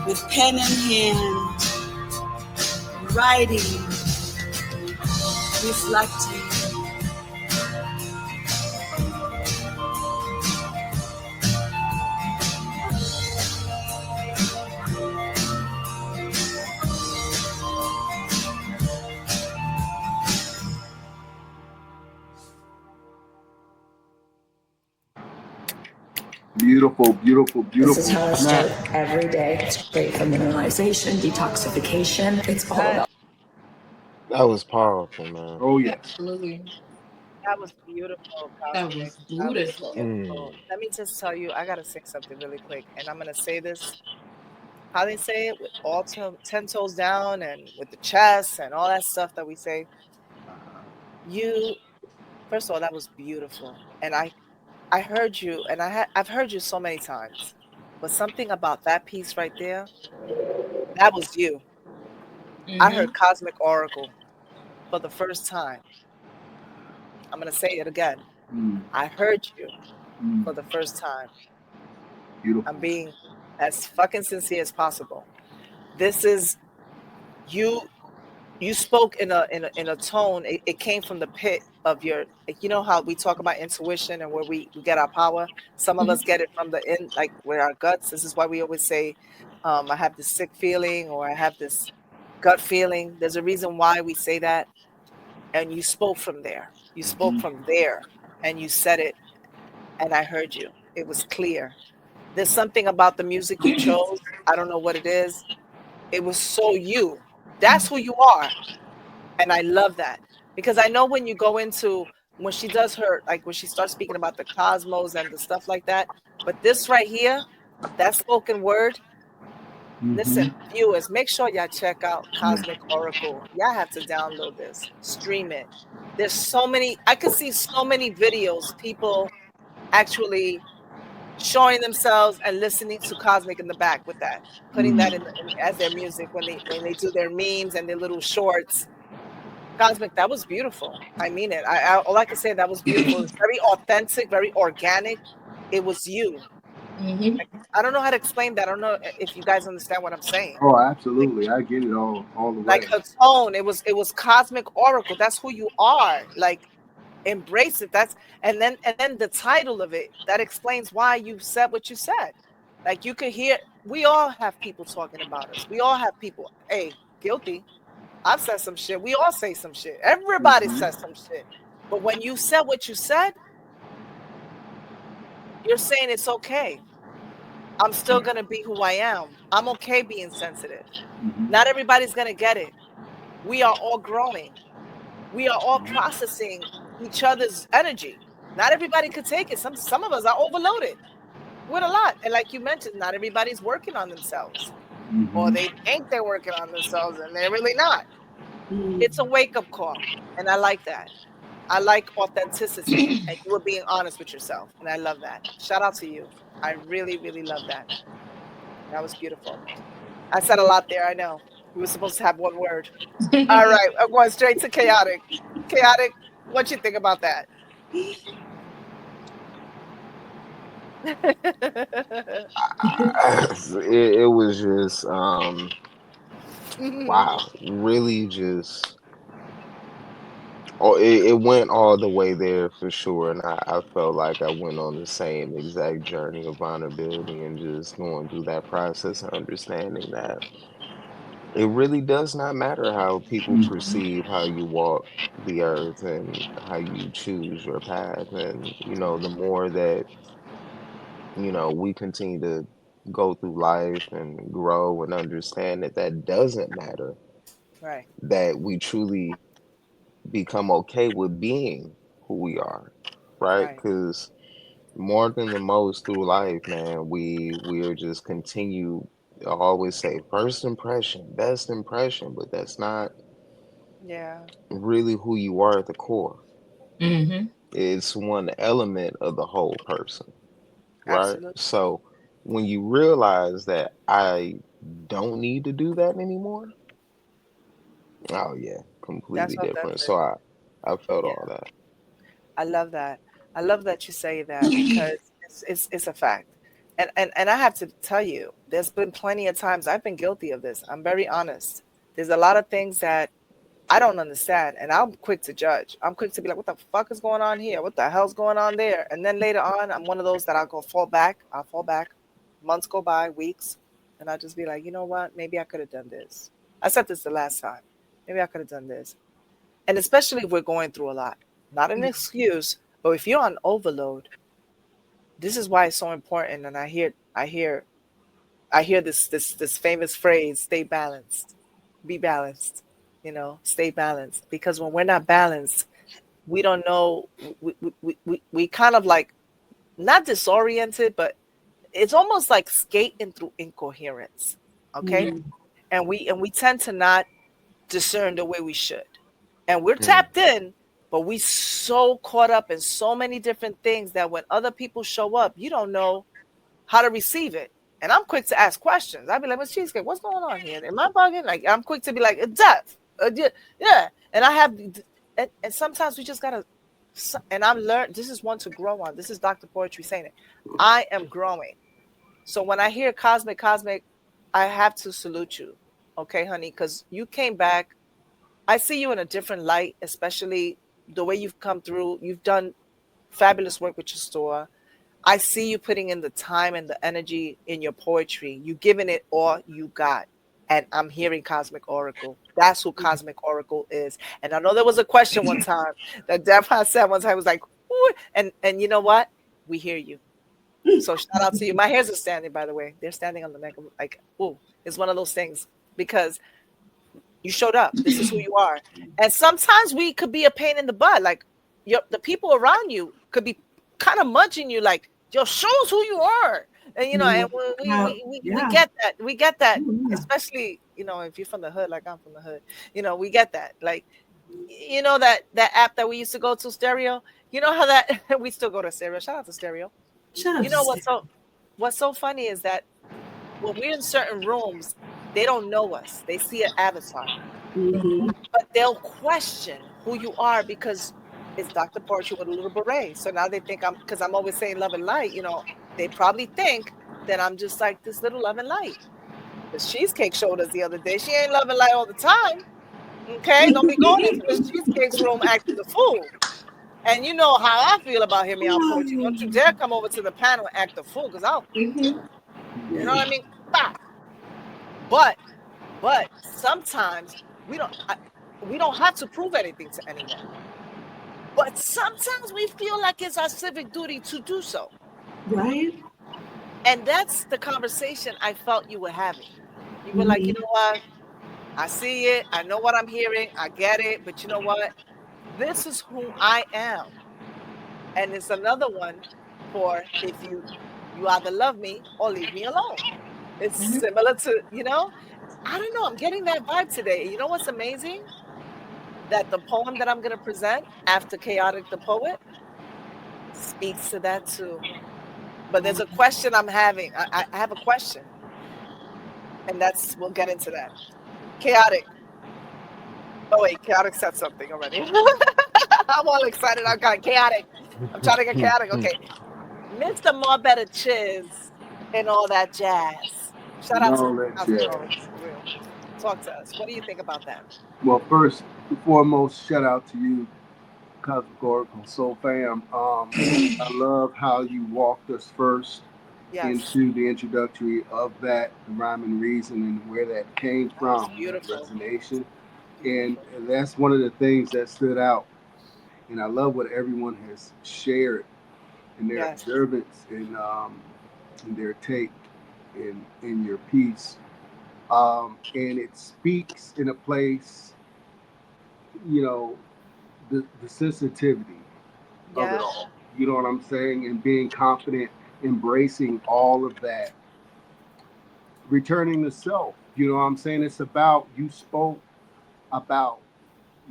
E: with pen in hand, writing, reflecting.
C: Beautiful, beautiful, beautiful.
H: This is how I start every day. It's great for mineralization, detoxification. It's all about.
F: That was powerful, man.
C: Oh, yes.
D: Absolutely.
B: That was beautiful,
D: That
B: Cosmic.
D: was
B: That was
D: beautiful.
B: beautiful. Let me just tell you, I gotta say something really quick, and I'm gonna say this how they say it with all 10 toes down and with the chest and all that stuff that we say. You, first of all, that was beautiful, and I heard you, and I've heard you so many times, but something about that piece right there, that was you. I heard Cosmic Oracle for the first time. I'm gonna say it again. I heard you for the first time.
C: Beautiful.
B: I'm being as fucking sincere as possible. This is you. You spoke in a tone. It came from the pit of your. You know how we talk about intuition and where we get our power. Some of us get it from the in, like where our guts. This is why we always say, I have this sick feeling or I have this gut feeling. There's a reason why we say that. And you spoke from there. You spoke from there, and you said it, and I heard you. It was clear. There's something about the music you chose. I don't know what it is. It was so you. That's who you are. And I love that. Because I know when you go into, when she does her, like when she starts speaking about the cosmos and the stuff like that. But this right here, that spoken word, listen, viewers, make sure y'all check out Cosmic Oracle. Y'all have to download this, stream it. There's so many, I could see so many videos, people actually showing themselves and listening to Cosmic in the back with that, putting that in as their music when they do their memes and their little shorts. Cosmic, that was beautiful. I mean it. All I can say, that was beautiful. It's very authentic, very organic. It was you. I don't know how to explain that. I don't know if you guys understand what I'm saying.
C: Oh, absolutely. Like, I get it all the way.
B: Like her tone, it was Cosmic Oracle. That's who you are. Like, embrace it. And then the title of it, that explains why you said what you said. Like, you could hear, we all have people talking about us. We all have people, hey, guilty. I've said some shit. We all say some shit. Everybody says some shit. But when you said what you said, you're saying it's okay. I'm still going to be who I am. I'm okay being sensitive. Not everybody's going to get it. We are all growing. We are all processing each other's energy. Not everybody could take it. Some of us are overloaded with a lot. And like you mentioned, not everybody's working on themselves. Or they think they're working on themselves and they're really not. It's a wake-up call. And I like that. I like authenticity. And you were being honest with yourself. And I love that. Shout out to you. I really, really love that. That was beautiful. I said a lot there, I know. We were supposed to have one word. All right, I'm going straight to chaotic. Chaotic, What you think about that?
F: It was just wow, really just it went all the way there for sure, and I felt like I went on the same exact journey of vulnerability and just going through that process and understanding that it really does not matter how people perceive how you walk the earth and how you choose your path. And, the more that, we continue to go through life and grow and understand that that doesn't matter,
B: Right.
F: that we truly become okay with being who we are, right?
B: Right.
F: Because more than the most through life, man, we are just continue. I always say first impression, best impression, but that's not
B: Yeah.
F: really who you are at the core.
D: Mm-hmm.
F: It's one element of the whole person, right?
B: Absolutely.
F: So when you realize that I don't need to do that anymore, oh yeah,
B: That's
F: completely different. So
B: authentic.
F: I felt
B: Yeah.
F: all that.
B: I love that. I love that you say that because it's a fact. And I have to tell you, there's been plenty of times I've been guilty of this. I'm very honest. There's a lot of things that I don't understand, and I'm quick to judge. I'm quick to be like, "What the fuck is going on here? What the hell's going on there?" And then later on, I'm one of those that I'll fall back. I'll fall back. Months go by, weeks, and I'll just be like, "You know what? Maybe I could have done this." I said this the last time. Maybe I could have done this. And especially if we're going through a lot. Not an excuse, but if you're on overload, this is why it's so important. And I hear this famous phrase, stay balanced. Be balanced. Stay balanced. Because when we're not balanced, we don't know we kind of like not disoriented, but it's almost like skating through incoherence. Okay. And we tend to not discern the way we should. And we're
F: Mm,
B: tapped in, but we so caught up in so many different things that when other people show up, you don't know how to receive it. And I'm quick to ask questions. I'd be like, "What's cheesecake? What's going on here? Am I bugging?" Like I'm quick to be like, "Death, yeah, yeah." And I have, and sometimes we just gotta. And I'm learned. This is one to grow on. This is Dr. Poetry saying it. I am growing. So when I hear cosmic, I have to salute you, okay, honey, because you came back. I see you in a different light, especially the way you've come through. You've done fabulous work with your store. I see you putting in the time and the energy in your poetry. You giving it all you got. And I'm hearing Cosmic Oracle. That's who Cosmic Oracle is. And I know there was a question one time that Devon said one time, was like, "Ooh," and you know what? We hear you. So shout out to you. My hairs are standing, by the way. They're standing on the neck. Like, ooh, it's one of those things because you showed up. This is who you are. And sometimes we could be a pain in the butt. Like the people around you could be kind of munching you like, "Yo, shows who you are." And and we get that. We get that, especially, if you're from the hood, like I'm from the hood, we get that. Like, that app that we used to go to, Stereo. You know how that we still go to Stereo. Shout out to Stereo. You know what's so funny is that when we're in certain rooms, they don't know us. They see an avatar, but they'll question who you are because it's Dr. Poetry with a little beret. So now they think because I'm always saying love and light, they probably think that I'm just like this little love and light. The Cheesecake showed us the other day. She ain't love and light all the time. Okay? Don't be going into the Cheesecake's room acting the fool. And you know how I feel about Hear Me Out Poetry. Don't you dare come over to the panel and act the fool, because you know what I mean? Bah! But sometimes we don't have to prove anything to anyone. But sometimes we feel like it's our civic duty to do so.
E: Right?
B: And that's the conversation I felt you were having. You were like, "You know what? I see it. I know what I'm hearing. I get it. But you know what? This is who I am." And it's another one for if you either love me or leave me alone. It's similar to, I don't know. I'm getting that vibe today. You know what's amazing? That the poem that I'm going to present after Chaotic the Poet speaks to that too. But there's a question I'm having. I have a question. And we'll get into that. Chaotic. Oh, wait, Chaotic said something already. I'm all excited. I got chaotic. I'm trying to get chaotic. Okay. Mr. More Better Chiz and all that jazz. Shout out to
C: No, that
B: House of
C: jazz.
B: Poets, for real. Talk to us. What do you think about that?
C: Well, first and foremost, shout out to you, Cosmic Oracle Soul Fam. I love how you walked us first
B: Yes.
C: into the introductory of that, the rhyme and reason, and where that came
B: That was
C: from, that
B: beautiful.
C: resonation. And
B: Beautiful.
C: that's one of the things that stood out. And I love what everyone has shared in their
B: Yes.
C: observance and their take in your piece. And it speaks in a place, you know, the sensitivity of it
B: Yeah.
C: all. You know what I'm saying? And being confident, embracing all of that, returning to self. You know what I'm saying? It's about, you spoke about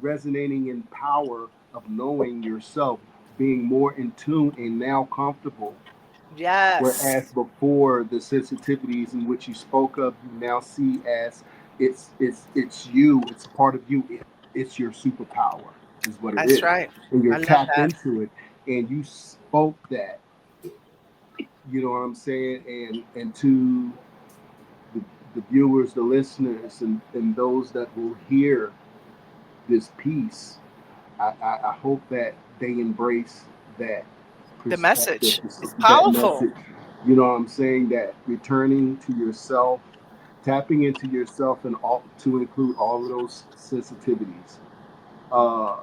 C: resonating in power of knowing yourself, being more in tune and now comfortable.
B: Yes.
C: Whereas before, the sensitivities in which you spoke of, you now see as it's you, it's a part of you, it's your superpower, is what it
B: That's
C: is,
B: right.
C: and you're
B: I love
C: tapped
B: that.
C: into it, and you spoke that. You know what I'm saying? And to the, the viewers, the listeners, and those that will hear this piece, I hope that they embrace that
B: The
C: perspective,
B: message is
C: that
B: powerful.
C: message. You know what I'm saying? That returning to yourself, tapping into yourself, and all to include all of those sensitivities uh,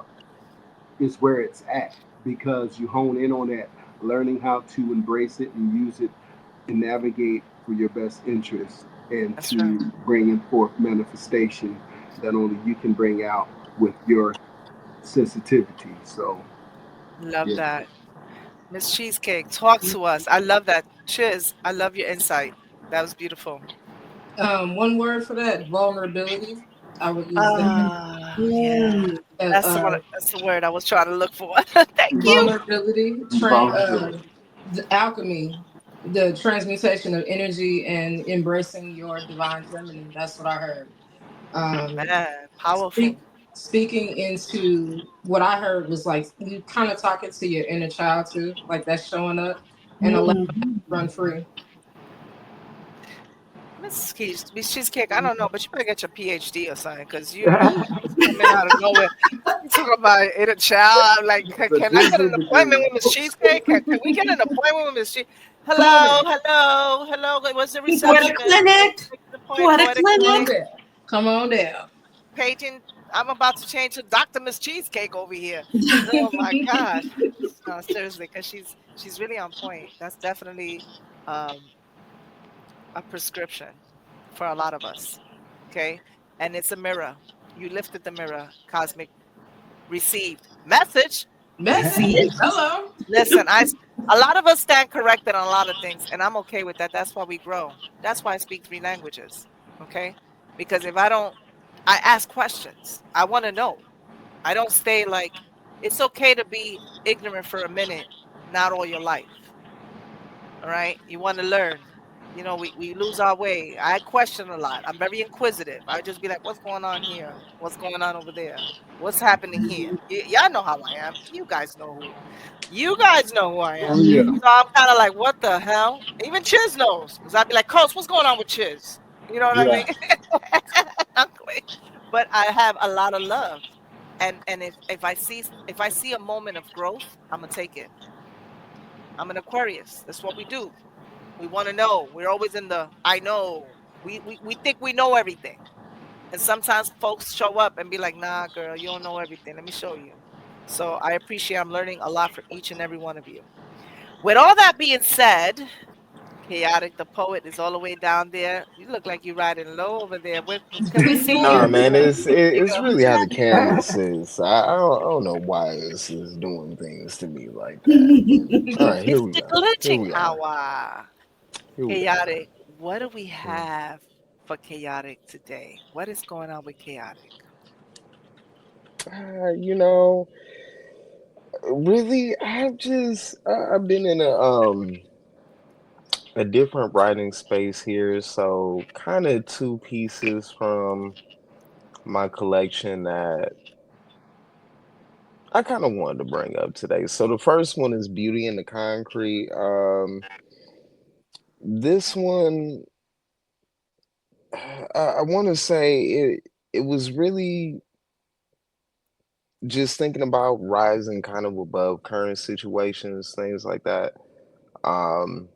C: is where it's at, because you hone in on that, learning how to embrace it and use it and navigate for your best interest, and
B: That's right.
C: to bring forth manifestation that only you can bring out with your sensitivity. So,
B: Love
C: yeah.
B: that. Miss Cheesecake, talk to us. I love that. Chiz, I love your insight. That was beautiful.
D: One word for that: vulnerability. I would use that.
B: Yeah.
E: Mm.
D: Uh,
B: That's the one.
D: uh,
B: That's the word I was trying to look for. Thank you.
D: vulnerability,
C: Vulnerability.
D: the alchemy, the transmutation of energy, and embracing your divine feminine. That's what I heard. Um,
B: Man,
D: speak,
B: powerful.
D: speaking into what I heard was like you kind of talking to your inner child too, like that's showing up and allow it to
E: Mhm.
D: run free.
B: Miss Cheesecake, I don't know, but you better get your PhD or something, because you just come in out of nowhere. You talk about inner child. I'm like,
C: The
B: can I get an
C: Disney
B: appointment
C: degree.
B: with Miss Cheesecake? Can we get an appointment with Miss Cheesecake?
E: Come on
B: Hello,
E: in.
B: hello, hello. What's the
E: Poetic
B: receptionist?
E: clinic.
B: Make the point,
E: Poetic
B: poetic
D: Come
B: clinic.
D: on
E: clinic.
D: down. Come on down.
B: Paging. I'm about to change to Dr. Miss Cheesecake over here. Oh my gosh. No, seriously, because she's really on point. That's definitely um, a prescription for a lot of us. Okay. And it's a mirror. You lifted the mirror, cosmic received message
D: Message.
B: received.
D: Hello.
B: Listen, a lot of us stand corrected on a lot of things, and I'm okay with that. That's why we grow. That's why I speak 3 languages. Okay. Because if I don't, I ask questions. I want to know. I don't stay like, it's okay to be ignorant for a minute, not all your life. All right. You want to learn. We lose our way. I question a lot. I'm very inquisitive. I just be like, what's going on here? What's going on over there? What's happening here? Y'all know how I am. You guys know who I am.
C: Oh yeah,
B: So I'm kind of like, what the hell? Even Chiz knows. Because I'd be like, Coach, what's going on with Chiz? You know what I
C: yeah.
B: mean? I'm quick. But I have a lot of love. And if I see a moment of growth, I'm gonna take it. I'm an Aquarius. That's what we do. We want to know. We're always in the I know. We think we know everything. And sometimes folks show up and be like, nah, girl, you don't know everything. Let me show you. So I appreciate I'm learning a lot from each and every one of you. With all that being said, Chaotic the poet is all the way down there. You look like you're riding low over there. Can we see you?
F: Nah, man,
B: You
F: it's
B: go.
F: really how the camera sits. I don't know why this is doing things to me like that. But all right, here
B: It's
F: we
B: the
F: go. Here
B: glitching
F: we are.
B: hour.
F: Here we are.
B: Chaotic. What do we
F: Mm.
B: have for Chaotic today? What is going on with Chaotic?
F: You know, really, I've been in a different writing space here, so kind of two pieces from my collection that I kind of wanted to bring up today. So the first one is Beauty in the Concrete. This one, I want to say it was really just thinking about rising kind of above current situations, things like that. Um,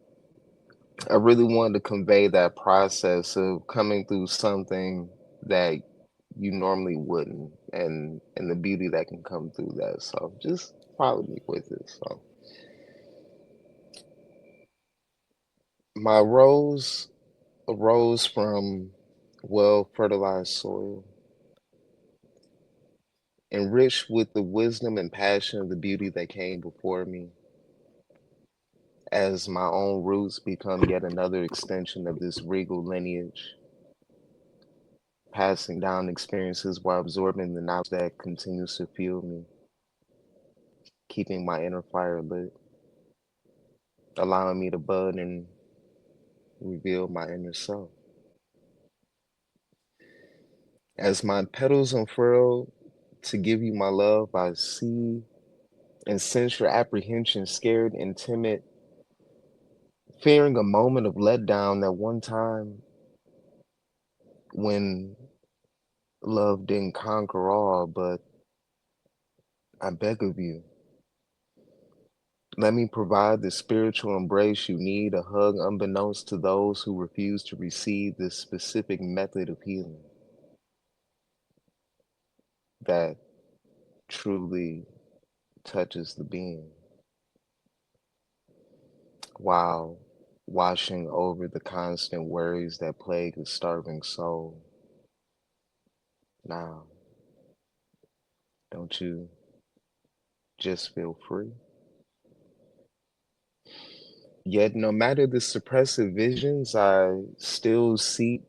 F: I really wanted to convey that process of coming through something that you normally wouldn't, and the beauty that can come through that. So just follow me with it. So my rose arose from well fertilized soil, enriched with the wisdom and passion of the beauty that came before me, as my own roots become yet another extension of this regal lineage, passing down experiences while absorbing the knowledge that continues to fuel me, keeping my inner fire lit, allowing me to bud and reveal my inner self. As my petals unfurl to give you my love, I see and sense your apprehension, scared and timid, fearing a moment of letdown that one time when love didn't conquer all, but I beg of you, let me provide the spiritual embrace you need, a hug unbeknownst to those who refuse to receive this specific method of healing that truly touches the being while washing over the constant worries that plague the starving soul. Now, don't you just feel free? Yet, no matter the suppressive visions I still seek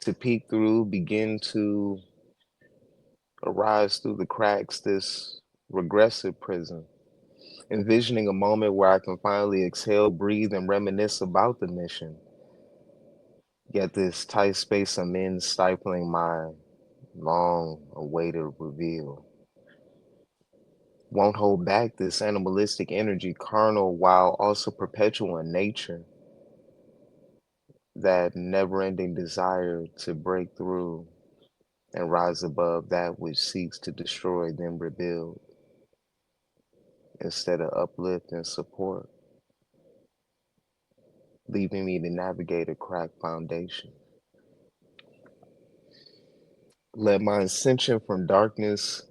F: to peek through, begin to arise through the cracks, this regressive prison, envisioning a moment where I can finally exhale, breathe, and reminisce about the mission. Yet, this tight space I'm in, stifling my long awaited reveal. Won't hold back this animalistic energy, carnal while also perpetual in nature. That never ending desire to break through and rise above that which seeks to destroy, then rebuild, instead of uplift and support, leaving me to navigate a cracked foundation. Let my ascension from darkness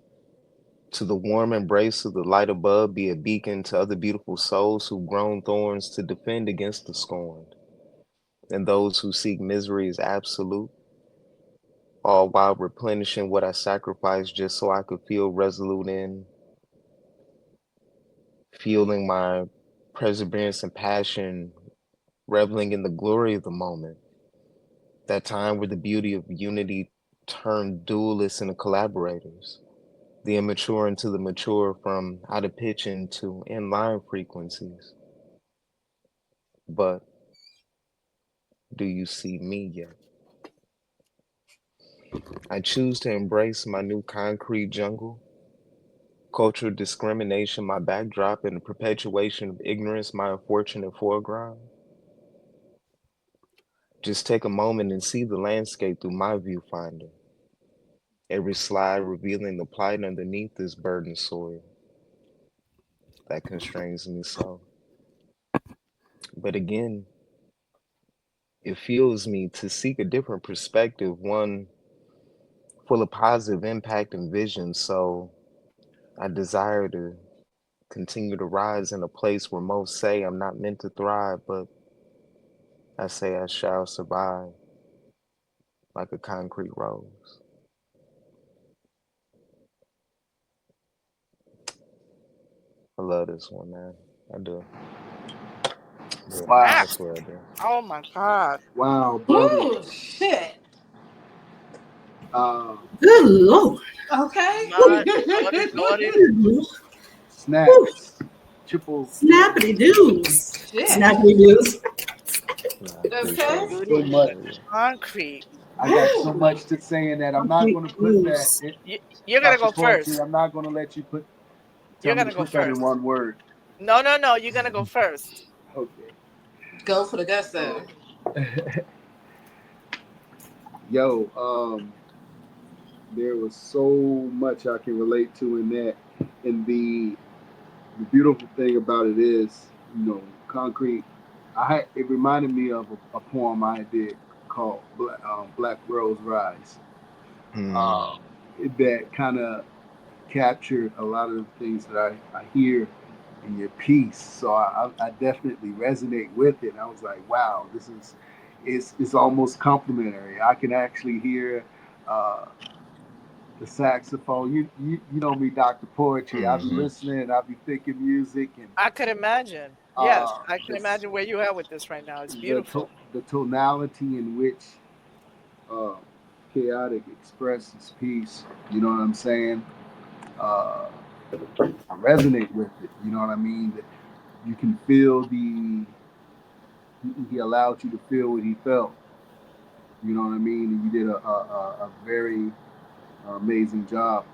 F: to the warm embrace of the light above be a beacon to other beautiful souls who've grown thorns to defend against the scorned, and those who seek misery is absolute, all while replenishing what I sacrificed just so I could feel resolute in, fueling my perseverance and passion, reveling in the glory of the moment, that time where the beauty of unity turned duelists into collaborators, the immature into the mature, from out of pitch into in-line frequencies. But do you see me yet? I choose to embrace my new concrete jungle, cultural discrimination my backdrop, and the perpetuation of ignorance my unfortunate foreground. Just take a moment and see the landscape through my viewfinder, every slide revealing the plight underneath this burdened soil that constrains me so. But again, it fuels me to seek a different perspective, one full of positive impact and vision. So I desire to continue to rise in a place where most say I'm not meant to thrive, but I say I shall survive like a concrete rose. I love this one, man. I do. Yeah,
C: Wow.
F: that's what I do.
B: Oh my God.
C: Wow, brother.
D: Oh shit.
E: Good Lord.
D: Okay.
B: Lordy.
C: Snaps. Triple.
E: Snappity doos.
D: Shit.
E: Snappity doos.
F: I appreciate
D: Okay.
F: it.
C: So much.
B: Concrete.
C: I got so much to say in that. I'm not going to put that.
B: You're gonna go
C: Poetry,
B: first.
C: I'm not going to let you
B: You're
C: tell me
B: gonna
C: to
B: go
C: put that in
B: first.
C: one word.
B: No. You're gonna go first.
C: Okay.
D: Go for the gusto.
C: Yo, there was so much I can relate to in that. And the beautiful thing about it is, Concrete. It reminded me of a poem I did called Black Rose Rise. That kind of captured a lot of the things that I hear in your piece. So I definitely resonate with it. And I was like, wow, it's almost complimentary. I can actually hear the saxophone. You know me, Dr. Poetry. I'll be listening, I'll be thinking music, and
B: I could imagine. Yes, I can
C: the,
B: imagine where you are with this right now. It's beautiful.
C: the tonality in which uh, Chaotic expresses peace. You know what I'm saying? I resonate with it. You know what I mean? That you can feel he allowed you to feel what he felt. You know what I mean? And you did a very amazing job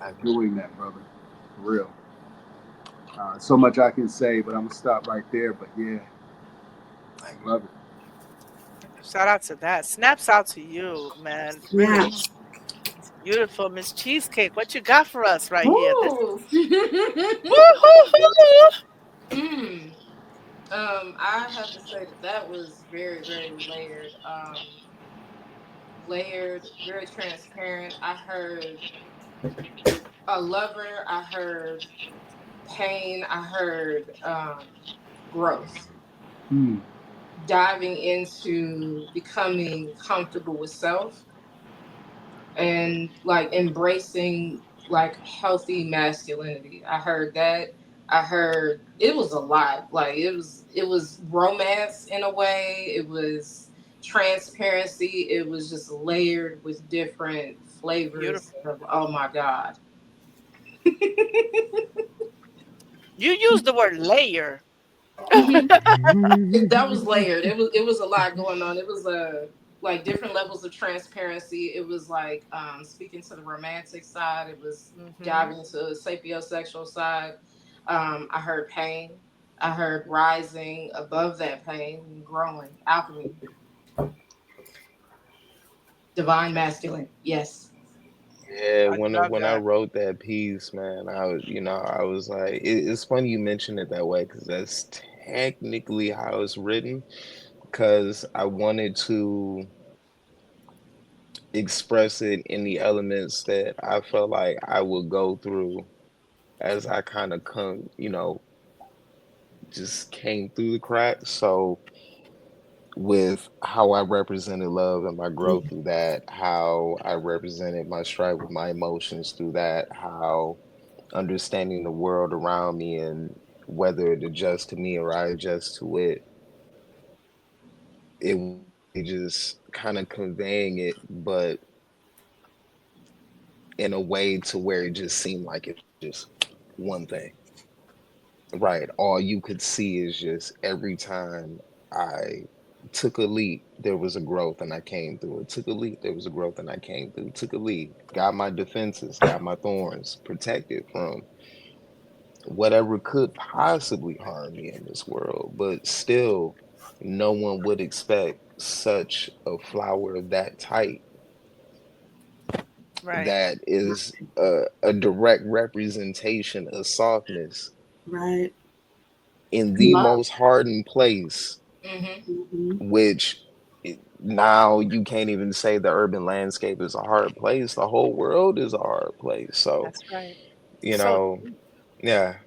C: of doing that, brother. For real. So much I can say, but I'm gonna stop right there. But yeah, I love it.
B: Shout out to that. Snaps out to you, man. Really.
E: Yeah.
B: It's beautiful. Miss Cheesecake, what you got for us right here?
D: Ooh.
B: Woo-hoo-hoo.
D: I have to say that was very, very layered. Layered, very transparent. I heard a lover. I heard pain. I heard growth. Diving into becoming comfortable with self and like embracing like healthy masculinity. I heard that. I heard it was a lot. Like it was romance in a way. It was transparency. It was just layered with different flavors
B: Beautiful.
D: of oh my God.
B: You used the word layer.
D: That was layered. It was a lot going on. It was like different levels of transparency. It was like speaking to the romantic side. It was diving into the sapiosexual side. I heard pain. I heard rising above that pain and growing. Alchemy. Divine masculine. Yes.
F: Yeah,
B: I love
F: when I
B: that.
F: wrote that piece, man, I was like, it's funny you mention it that way because that's technically how it's written. Because I wanted to express it in the elements that I felt like I would go through as I kind of come, just came through the cracks. So with how I represented love and my growth through that, how I represented my strife with my emotions through that, how understanding the world around me and whether it adjusts to me or I adjust to it, it just kind of conveying it, but in a way to where it just seemed like it's just one thing. Right. All you could see is just every time I took a leap, there was a growth and I came through it. Took a leap, there was a growth and I came through. Took a leap, got my defenses, got my thorns protected from whatever could possibly harm me in this world. But still, no one would expect such a flower of that type
B: Right.
F: that is a direct representation of softness
E: Right.
F: in the
D: Love.
F: most hardened place, which now you can't even say the urban landscape is a hard place. The whole world is a hard place. So,
B: That's right.
F: you
B: So
F: know, yeah.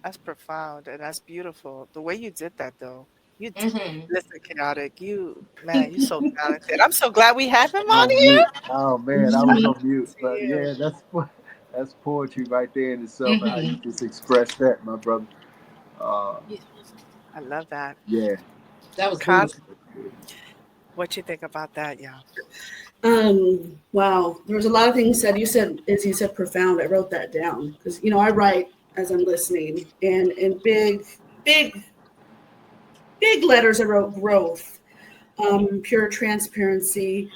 B: that's profound and that's beautiful. The way you did that though.
D: Mm-hmm.
B: Listen, Chaotic, you're so talented. I'm so glad we have him
C: I'm
B: on
C: on
B: here.
C: mute. Oh man, I was on mute.
B: To
C: But
B: you.
C: yeah, that's poetry right there in itself, and how
D: Mm-hmm.
C: you just express that, my brother. Uh,
B: Yeah, I love that.
C: yeah.
D: That was
B: Cos,
D: beautiful.
B: what you think about that, y'all?
E: Wow. There was a lot of things said. As you said, profound. I wrote that down because I write as I'm listening, and in big letters I wrote growth. pure transparency,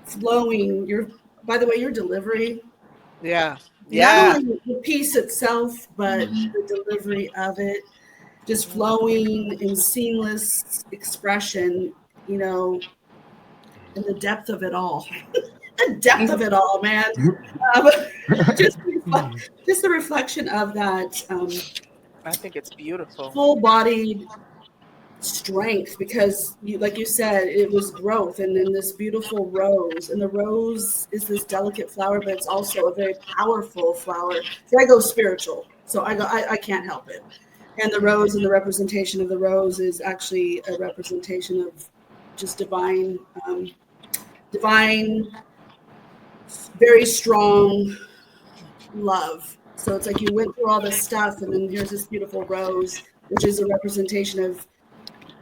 E: flowing. By the way, your delivery,
B: Yeah.
E: not
B: Yeah.
E: only the piece itself, but the delivery of it, just flowing in seamless expression, you know, and the depth of it all. The depth of it all, man. Um, just, just the reflection of that
B: I think it's beautiful.
E: full-bodied strength, because you, like you said, it was growth, and then this beautiful rose, and the rose is this delicate flower, but it's also a very powerful flower. So I go spiritual, so I can't help it. And the rose and the representation of the rose is actually a representation of just divine, very strong love. So it's like you went through all this stuff, and then here's this beautiful rose, which is a representation of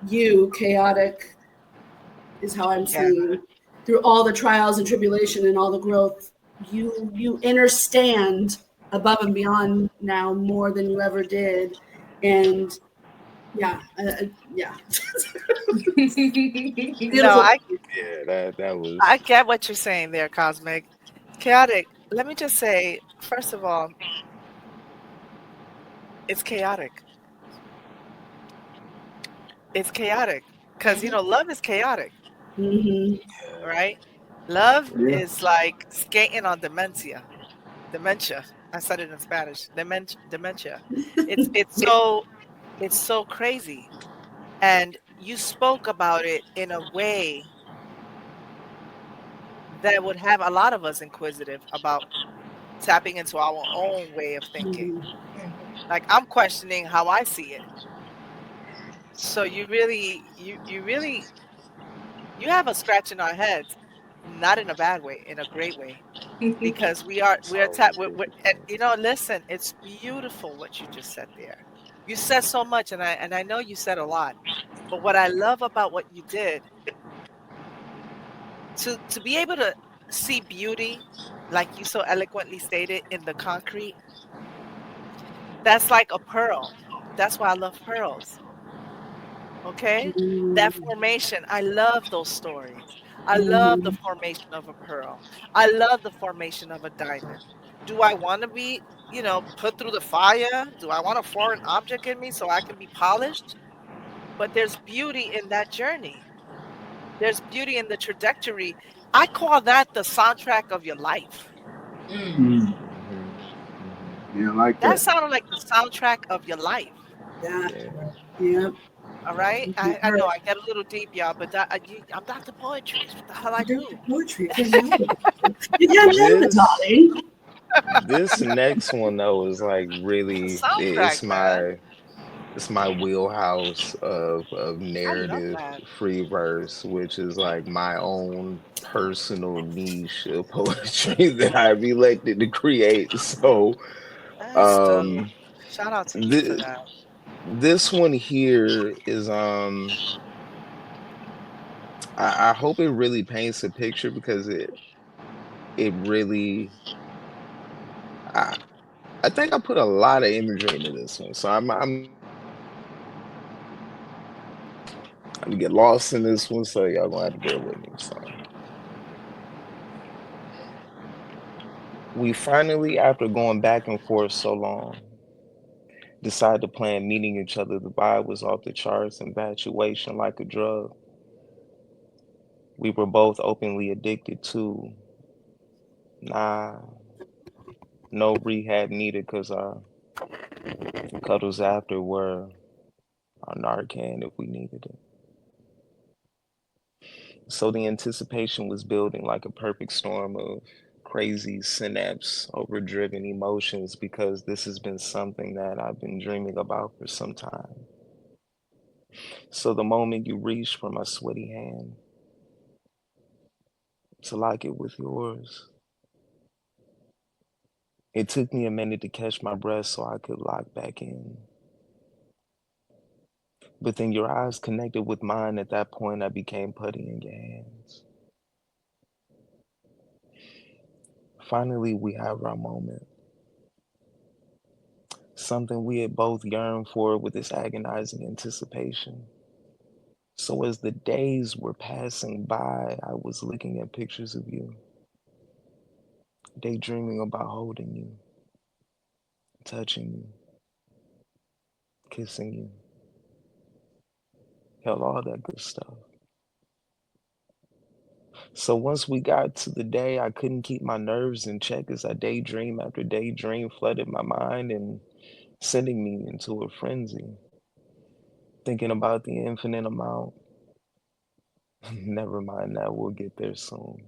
E: you. Chaotic is how I'm
B: Yeah.
E: seeing, through all the trials and tribulation and all the growth, you understand above and beyond now more than you ever did. And yeah, yeah.
B: No,
E: Beautiful.
F: Yeah, that
B: I
F: was
B: get what you're saying there, Cosmic. Chaotic. Let me just say, first of all, it's chaotic. It's chaotic because love is chaotic,
E: Hmm.
B: right? Love
C: Yeah.
B: is like skating on dementia. Dementia. I said it in Spanish. Dementia. It's so crazy. And you spoke about it in a way that would have a lot of us inquisitive about tapping into our own way of thinking. Like I'm questioning how I see it. So you have us scratching our heads, not in a bad way, in a great way, because we are
F: so
B: and, listen, it's beautiful what you just said there. You said so much, and I know you said a lot, but what I love about what you did, to be able to see beauty, like you so eloquently stated, in the concrete, that's like a pearl. That's why I love pearls. Okay? That formation, I love those stories. I love the formation of a pearl. I love the formation of a diamond. Do I want to be, put through the fire? Do I want a foreign object in me so I can be polished? But there's beauty in that journey. There's beauty in the trajectory. I call that the soundtrack of your life.
C: Mm.
F: mhm, mhm,
C: Yeah, I like
B: That
C: that.
B: sounded like the soundtrack of your life.
E: Yeah.
F: yeah.
E: Yeah.
B: All right. I know I get a little deep, y'all, but I'm Dr. Poetry. It's what the hell I do.
E: Poetry. You can't help it. You can't help it,
F: This
E: darling.
F: this next one though is like
B: It's a
F: really
B: soundtrack, man.
F: it's my wheelhouse of
B: I love
F: narrative
B: that.
F: free verse, which is like my own personal niche of poetry that I've elected to create. So
B: That's dope.
F: um
B: Shout out to you for
F: this
B: that.
F: this one here is I hope it really paints a picture because it really I I think I put a lot of imagery into this one. So I'm gonna get lost in this one, so y'all gonna have to bear with me. So we finally, after going back and forth so long, decided to plan meeting each other. The vibe was off the charts, infatuation like a drug. We were both openly addicted to. Nah, no rehab needed because our cuddles after were our Narcan if we needed it. So the anticipation was building like a perfect storm of crazy synapse overdriven emotions because this has been something that I've been dreaming about for some time. So the moment you reached for my sweaty hand to lock it with yours, it took me a minute to catch my breath so I could lock back in. But then your eyes connected with mine. At that point, I became putty in your hands. Finally, we have our moment. Something we had both yearned for with this agonizing anticipation. So as the days were passing by, I was looking at pictures of you, daydreaming about holding you, touching you, kissing you, hell, all that good stuff. So once we got to the day, I couldn't keep my nerves in check as I daydream after daydream flooded my mind and sending me into a frenzy, thinking about the infinite amount. Never mind that, we'll get there soon.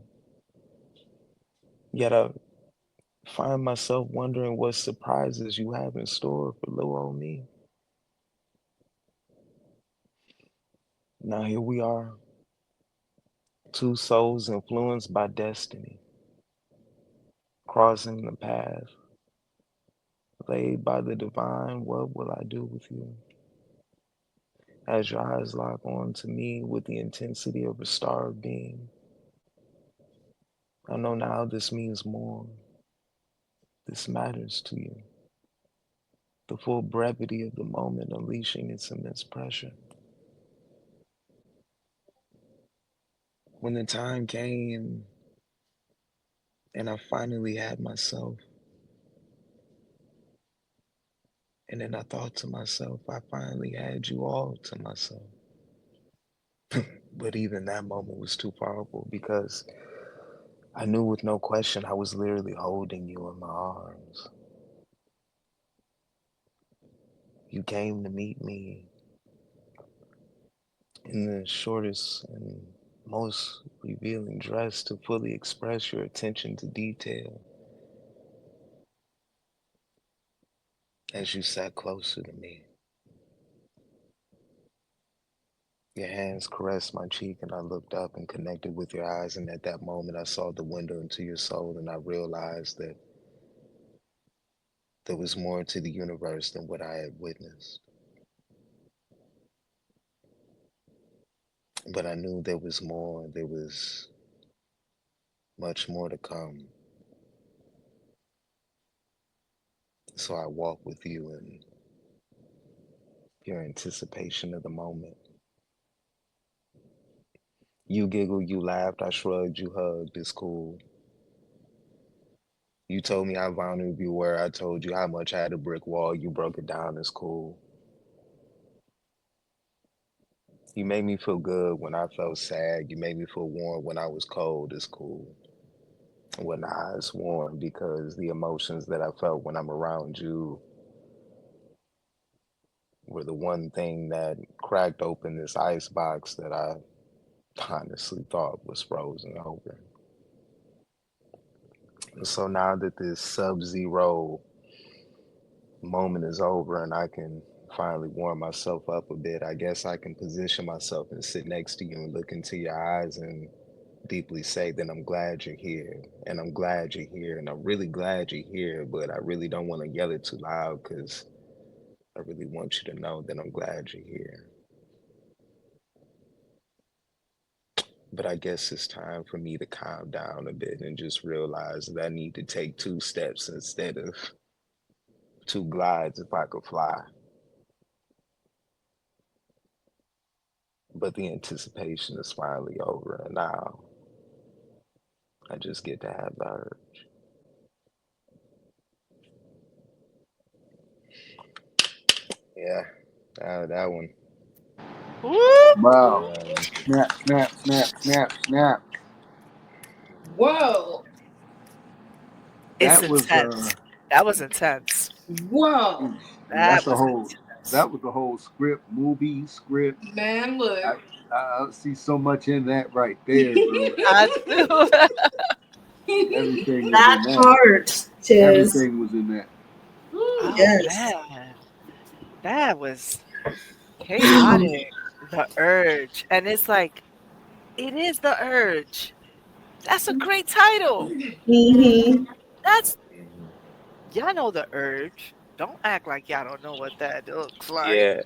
F: Yet I find myself wondering what surprises you have in store for little old me. Now here we are, two souls influenced by destiny, crossing the path laid by the divine. What will I do with you? As your eyes lock on to me with the intensity of a star of being, I know now this means more. This matters to you. The full brevity of the moment unleashing its immense pressure. When the time came and I finally had myself, and then I thought to myself, I finally had you all to myself. But even that moment was too powerful because I knew with no question I was literally holding you in my arms. You came to meet me in the shortest and most revealing dress to fully express your attention to detail as you sat closer to me. Your hands caressed my cheek and I looked up and connected with your eyes, and at that moment I saw the window into your soul and I realized that there was more to the universe than what I had witnessed. But I knew there was more, there was much more to come. So I walked with you in your anticipation of the moment. You giggled, you laughed, I shrugged, you hugged, it's cool. You told me how vulnerable you were, I told you how much I had a brick wall, you broke it down, it's cool. You made me feel good when I felt sad, you made me feel warm when I was cold, it's cool. When the eyes warm, because the emotions that I felt when I'm around you were the one thing that cracked open this ice box that I honestly thought was frozen over. So now that this sub-zero moment is over and I can finally warm myself up a bit, I guess I can position myself and sit next to you and look into your eyes and deeply say that I'm glad you're here, and I'm glad you're here, and I'm really glad you're here, but I really don't want to yell it too loud because I really want you to know that I'm glad you're here. But I guess it's time for me to calm down a bit and just realize that I need to take 2 steps instead of 2 glides if I could fly. But the anticipation is finally over, and now I just get to have the urge. Yeah, that one.
C: Wow.
F: Yeah,
C: Snap, snap, snap, snap, snap.
D: Whoa.
B: It's
C: That was
B: intense. That was intense.
D: Whoa.
B: That
C: that's a
B: was
C: whole
B: intense.
C: that was a whole script, movie script.
D: Man, look.
C: I see so much in that right there, bro.
B: I do.
C: Everything was
E: That
C: in that.
E: part, Chiz.
C: Everything was in that.
B: Oh
E: Yes.
B: man, that was chaotic. The urge, and it's like it is the urge. That's a great title.
E: Mm-hmm.
B: That's
F: mhm.
B: y'all know the urge. Don't act like y'all don't know what that looks like.
F: Yeah,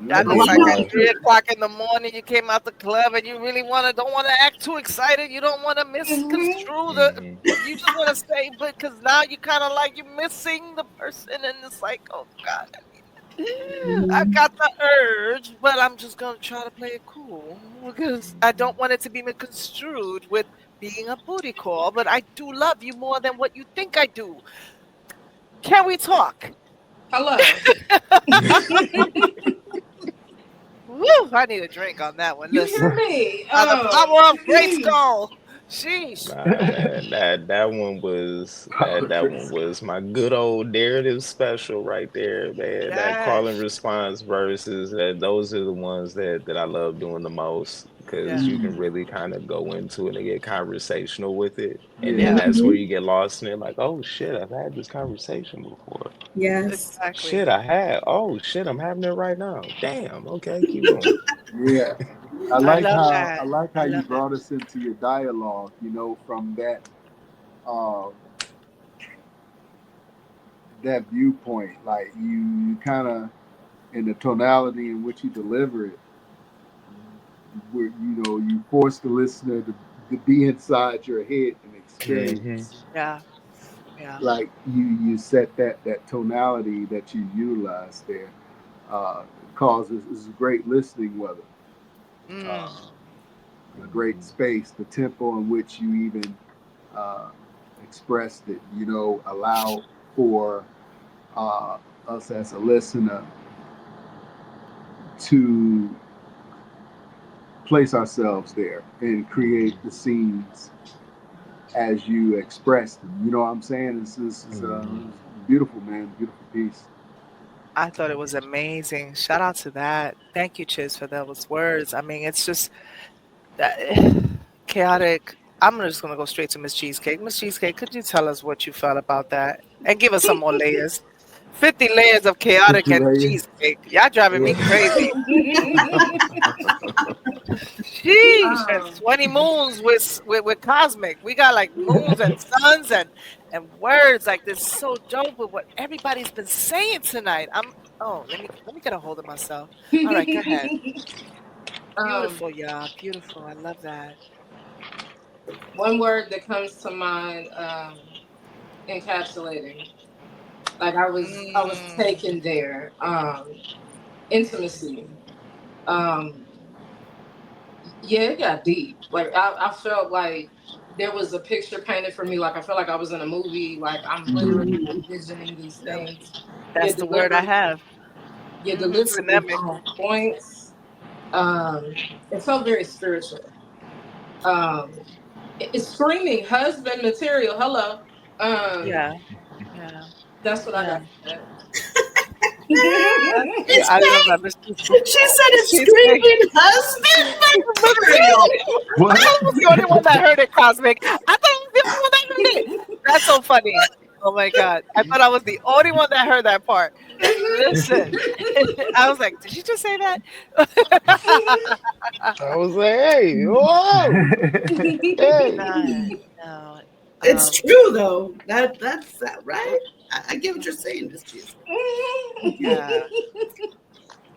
C: Yeah, I
B: That
C: know
B: looks
C: what
B: like
C: you're
B: at
F: yeah.
C: talking
B: 3 o'clock in the morning you came out the club and you really don't want to act too excited. You don't want to misconstrue the.
F: Hmm.
B: You just want to stay, but because now you kind of like you're missing the person, and it's like, oh God. I got the urge, but I'm just gonna try to play it cool because I don't want it to be misconstrued with being a booty call. But I do love you more than what you think I do. Can we talk?
D: Hello.
B: Woo! I need a drink on that one.
D: You hear
B: Listen,
D: me?
B: by the power of Great Skull. Sheesh.
F: Nah, man, that one was that one was my good old narrative special right there, man. That call and
B: Yes.
F: response verses, those are the ones that I love doing the most because
B: Yeah.
F: you can really kind of go into it and get conversational with it, and then
C: Yeah.
F: that's where
E: Mhm.
F: you get lost in it. Like, oh shit, I've had this conversation before.
E: Yes.
B: Exactly.
F: Shit, I had. Oh shit, I'm having it right now. Damn. Okay, keep going.
C: Yeah. I
B: I
C: like
B: love
C: how
B: that. I
C: you
B: love that.
C: brought us into your dialogue, from uh, that viewpoint. Like you kind of in the tonality in which you deliver it, where you force the listener to be inside your head and
F: Hmm.
C: experience.
B: Yeah. Yeah.
C: Like you set that tonality that you utilize there, causes is a great listening weather,
B: Mm.
C: uh, a great space, the tempo in which you even uh, expressed it. Allow for uh, us as a listener to place ourselves there and create the scenes as you expressed them. You know what I'm saying? This is
F: Hmm.
C: beautiful, man. Beautiful piece.
B: I thought it was amazing. Shout out to that. Thank you, Chiz, for those words. I mean, it's just that chaotic. I'm just gonna go straight to Miss Cheesecake. Miss Cheesecake, could you tell us what you felt about that and give us some more layers? 50 layers of chaotic and
C: Layers.
B: cheesecake. Y'all driving me
C: Yeah.
B: crazy. Sheesh, and
D: um,
B: 20 moons with Cosmic. We got like moons and suns and words like this. So dope with what everybody's been saying tonight. Let me get a hold of myself. All right, go ahead.
D: um,
B: Beautiful, y'all. Beautiful. I love that.
D: one word that comes to mind, encapsulating. Like I was
B: Mm,
D: taken there. Intimacy. Um, yeah, it got deep. Like I felt like there was a picture painted for me. Like I felt like I was in a movie. Like I'm literally
E: Mhm.
D: envisioning these
B: yep,
D: things. Your
B: that's the word I
D: delivery,
B: have.
D: your delivery was
B: Cinemic.
D: on point. It felt very spiritual. Um, it's screaming husband material. Hello. Um,
B: Yeah, yeah,
D: that's what I
B: yeah.
D: got from that.
B: That's cute.
E: It's
B: I love
E: great.
B: that. Miss Cheesecake.
E: She said
B: Miss
E: it's
B: Cheesecake.
E: screaming husband
B: Material. I
C: What?
B: thought I was the only one that heard it, Cosmic. I thought I was the only one that heard it. That's so funny. Oh my God. I thought I was the only one that heard that part. Listen, I was like, did she just say that?
F: I was like, hey, whoa, hey.
B: No, no.
E: It's
B: Um,
E: true though. That's that right. I get what you're saying, Miss Cheese.
B: yeah.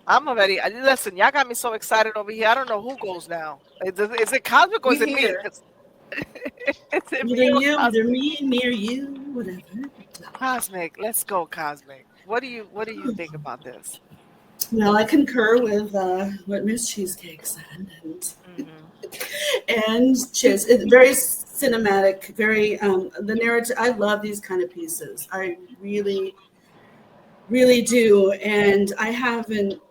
B: I'm already, listen, y'all got me so excited over here. I don't know who goes now. Is it Cosmic or
D: We
B: is it me?
D: here.
B: 'Cause is it
E: Either
B: me or
E: you, either
B: Cosmic?
E: me, near you, whatever.
B: Cosmic, let's go, Cosmic. What do you think about this?
E: Well, I concur with what Miss Cheesecake said,
B: Hmm.
E: and Chiz. It's very cinematic, very the narrative. I love these kind of pieces. I really, really do, and I haven't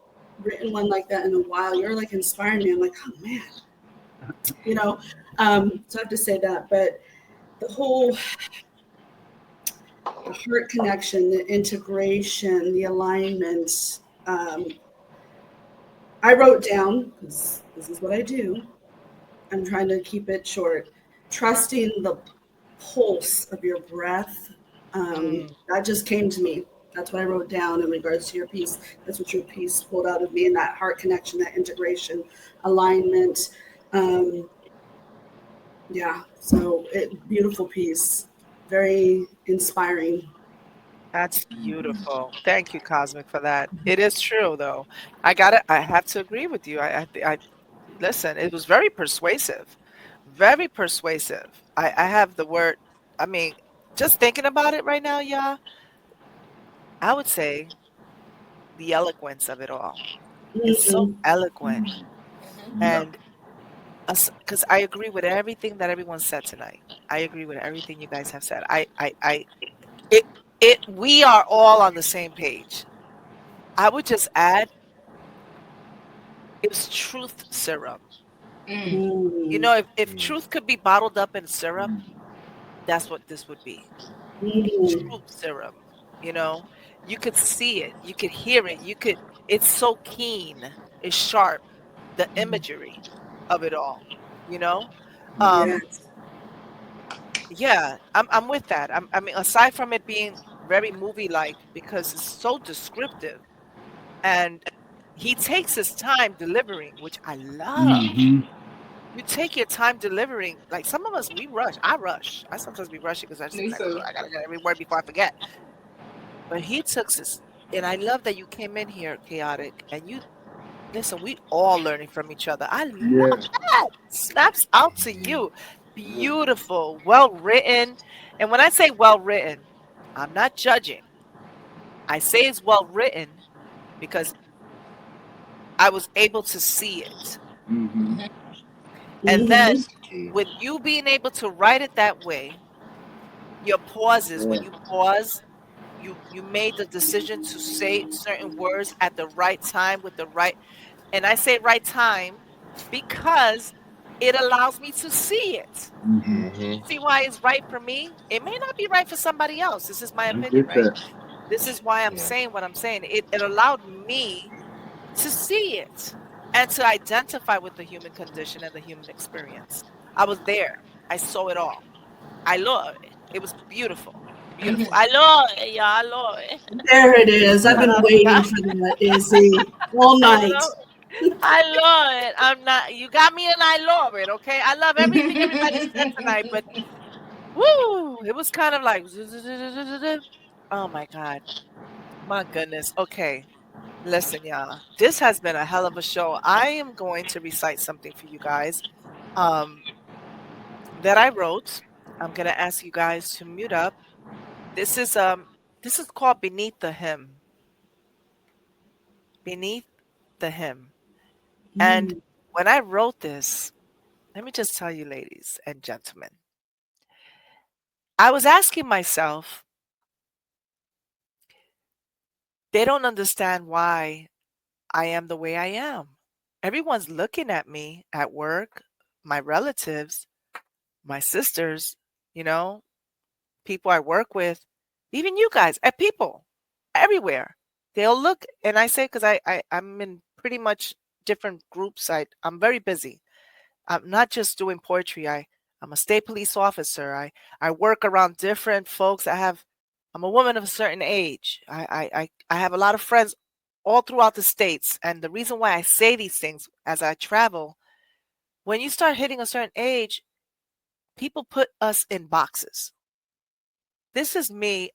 E: written one like that in a while. You're like inspiring me. I'm like, oh man, you know. So I have to say that, but the whole the heart connection, the integration, the alignment. I wrote down, because this is what I do. I'm trying to keep it short. Trusting the pulse of your breath.
B: Mm,
E: That just came to me. That's what I wrote down in regards to your piece. That's what your piece pulled out of me, and that heart connection, that integration, alignment. Um, yeah, so beautiful piece, very inspiring.
B: that's beautiful. Thank you, Cosmic, for that. It is true, though. I have to agree with you. I listen. It was very persuasive, very persuasive. I have the word. I mean, just thinking about it right now, yeah. I would say the eloquence of it all. It's so eloquent. And because I agree with everything that everyone said tonight. I agree with everything you guys have said. It, we are all on the same page. I would just add, it's truth serum. You know, if truth could be bottled up in syrup, that's what this would be. Truth serum. You know, you could see it, you could hear it, it's so keen, it's sharp, the imagery of it all, you know? Um,
E: Yes.
B: yeah, I'm with that. I mean, aside from it being very movie-like because it's so descriptive, and he takes his time delivering, which I love. You take your time delivering. Like some of us, we rush. I rush. I sometimes be rushing because I just be
D: Me
B: like, oh,
D: too.
B: I gotta get every word before I forget. But he took his, and I love that you came in here, chaotic, and you listen. We all learning from each other. I love
C: Yeah.
B: that. Snaps out to you. Beautiful, well written. And when I say well written, I'm not judging. I say it's well written because I was able to see it. And then
F: That's key.
B: with you being able to write it that way, your pauses, when you pause, you made the decision to say certain words at the right time with the right, and I say right time because it allows me to see it.
F: Hmm.
B: See why it's right for me? It may not be right for somebody else. This is my
C: I
B: opinion,
C: get
B: right?
C: that.
B: This is why I'm
F: Yeah.
B: saying what I'm saying. It allowed me to see it and to identify with the human condition and the human experience. I was there. I saw it all. I love it. It was beautiful. Beautiful. I love it. Yeah, I love it.
E: There it is. I've been waiting for that, Izzy, all
B: I
E: night.
B: love it. I love it. I'm not, you got me and I love it. Okay. I love everything everybody said tonight, but woo, it was kind of like, oh my God. My goodness. Okay. Listen, y'all, this has been a hell of a show. I am going to recite something for you guys um, that I wrote. I'm going to ask you guys to mute up. This is called Beneath the Hymn. Beneath the Hymn. And when I wrote this, let me just tell you, ladies and gentlemen, I was asking myself, they don't understand why I am the way I am. Everyone's looking at me at work, my relatives, my sisters, you know, people I work with, even you guys, at people everywhere. They'll look and I say, because I'm in pretty much different groups. I'm very busy. I'm not just doing poetry. I'm a state police officer. I work around different folks. I'm a woman of a certain age. I have a lot of friends all throughout the states. And the reason why I say these things as I travel, when you start hitting a certain age, people put us in boxes. This is me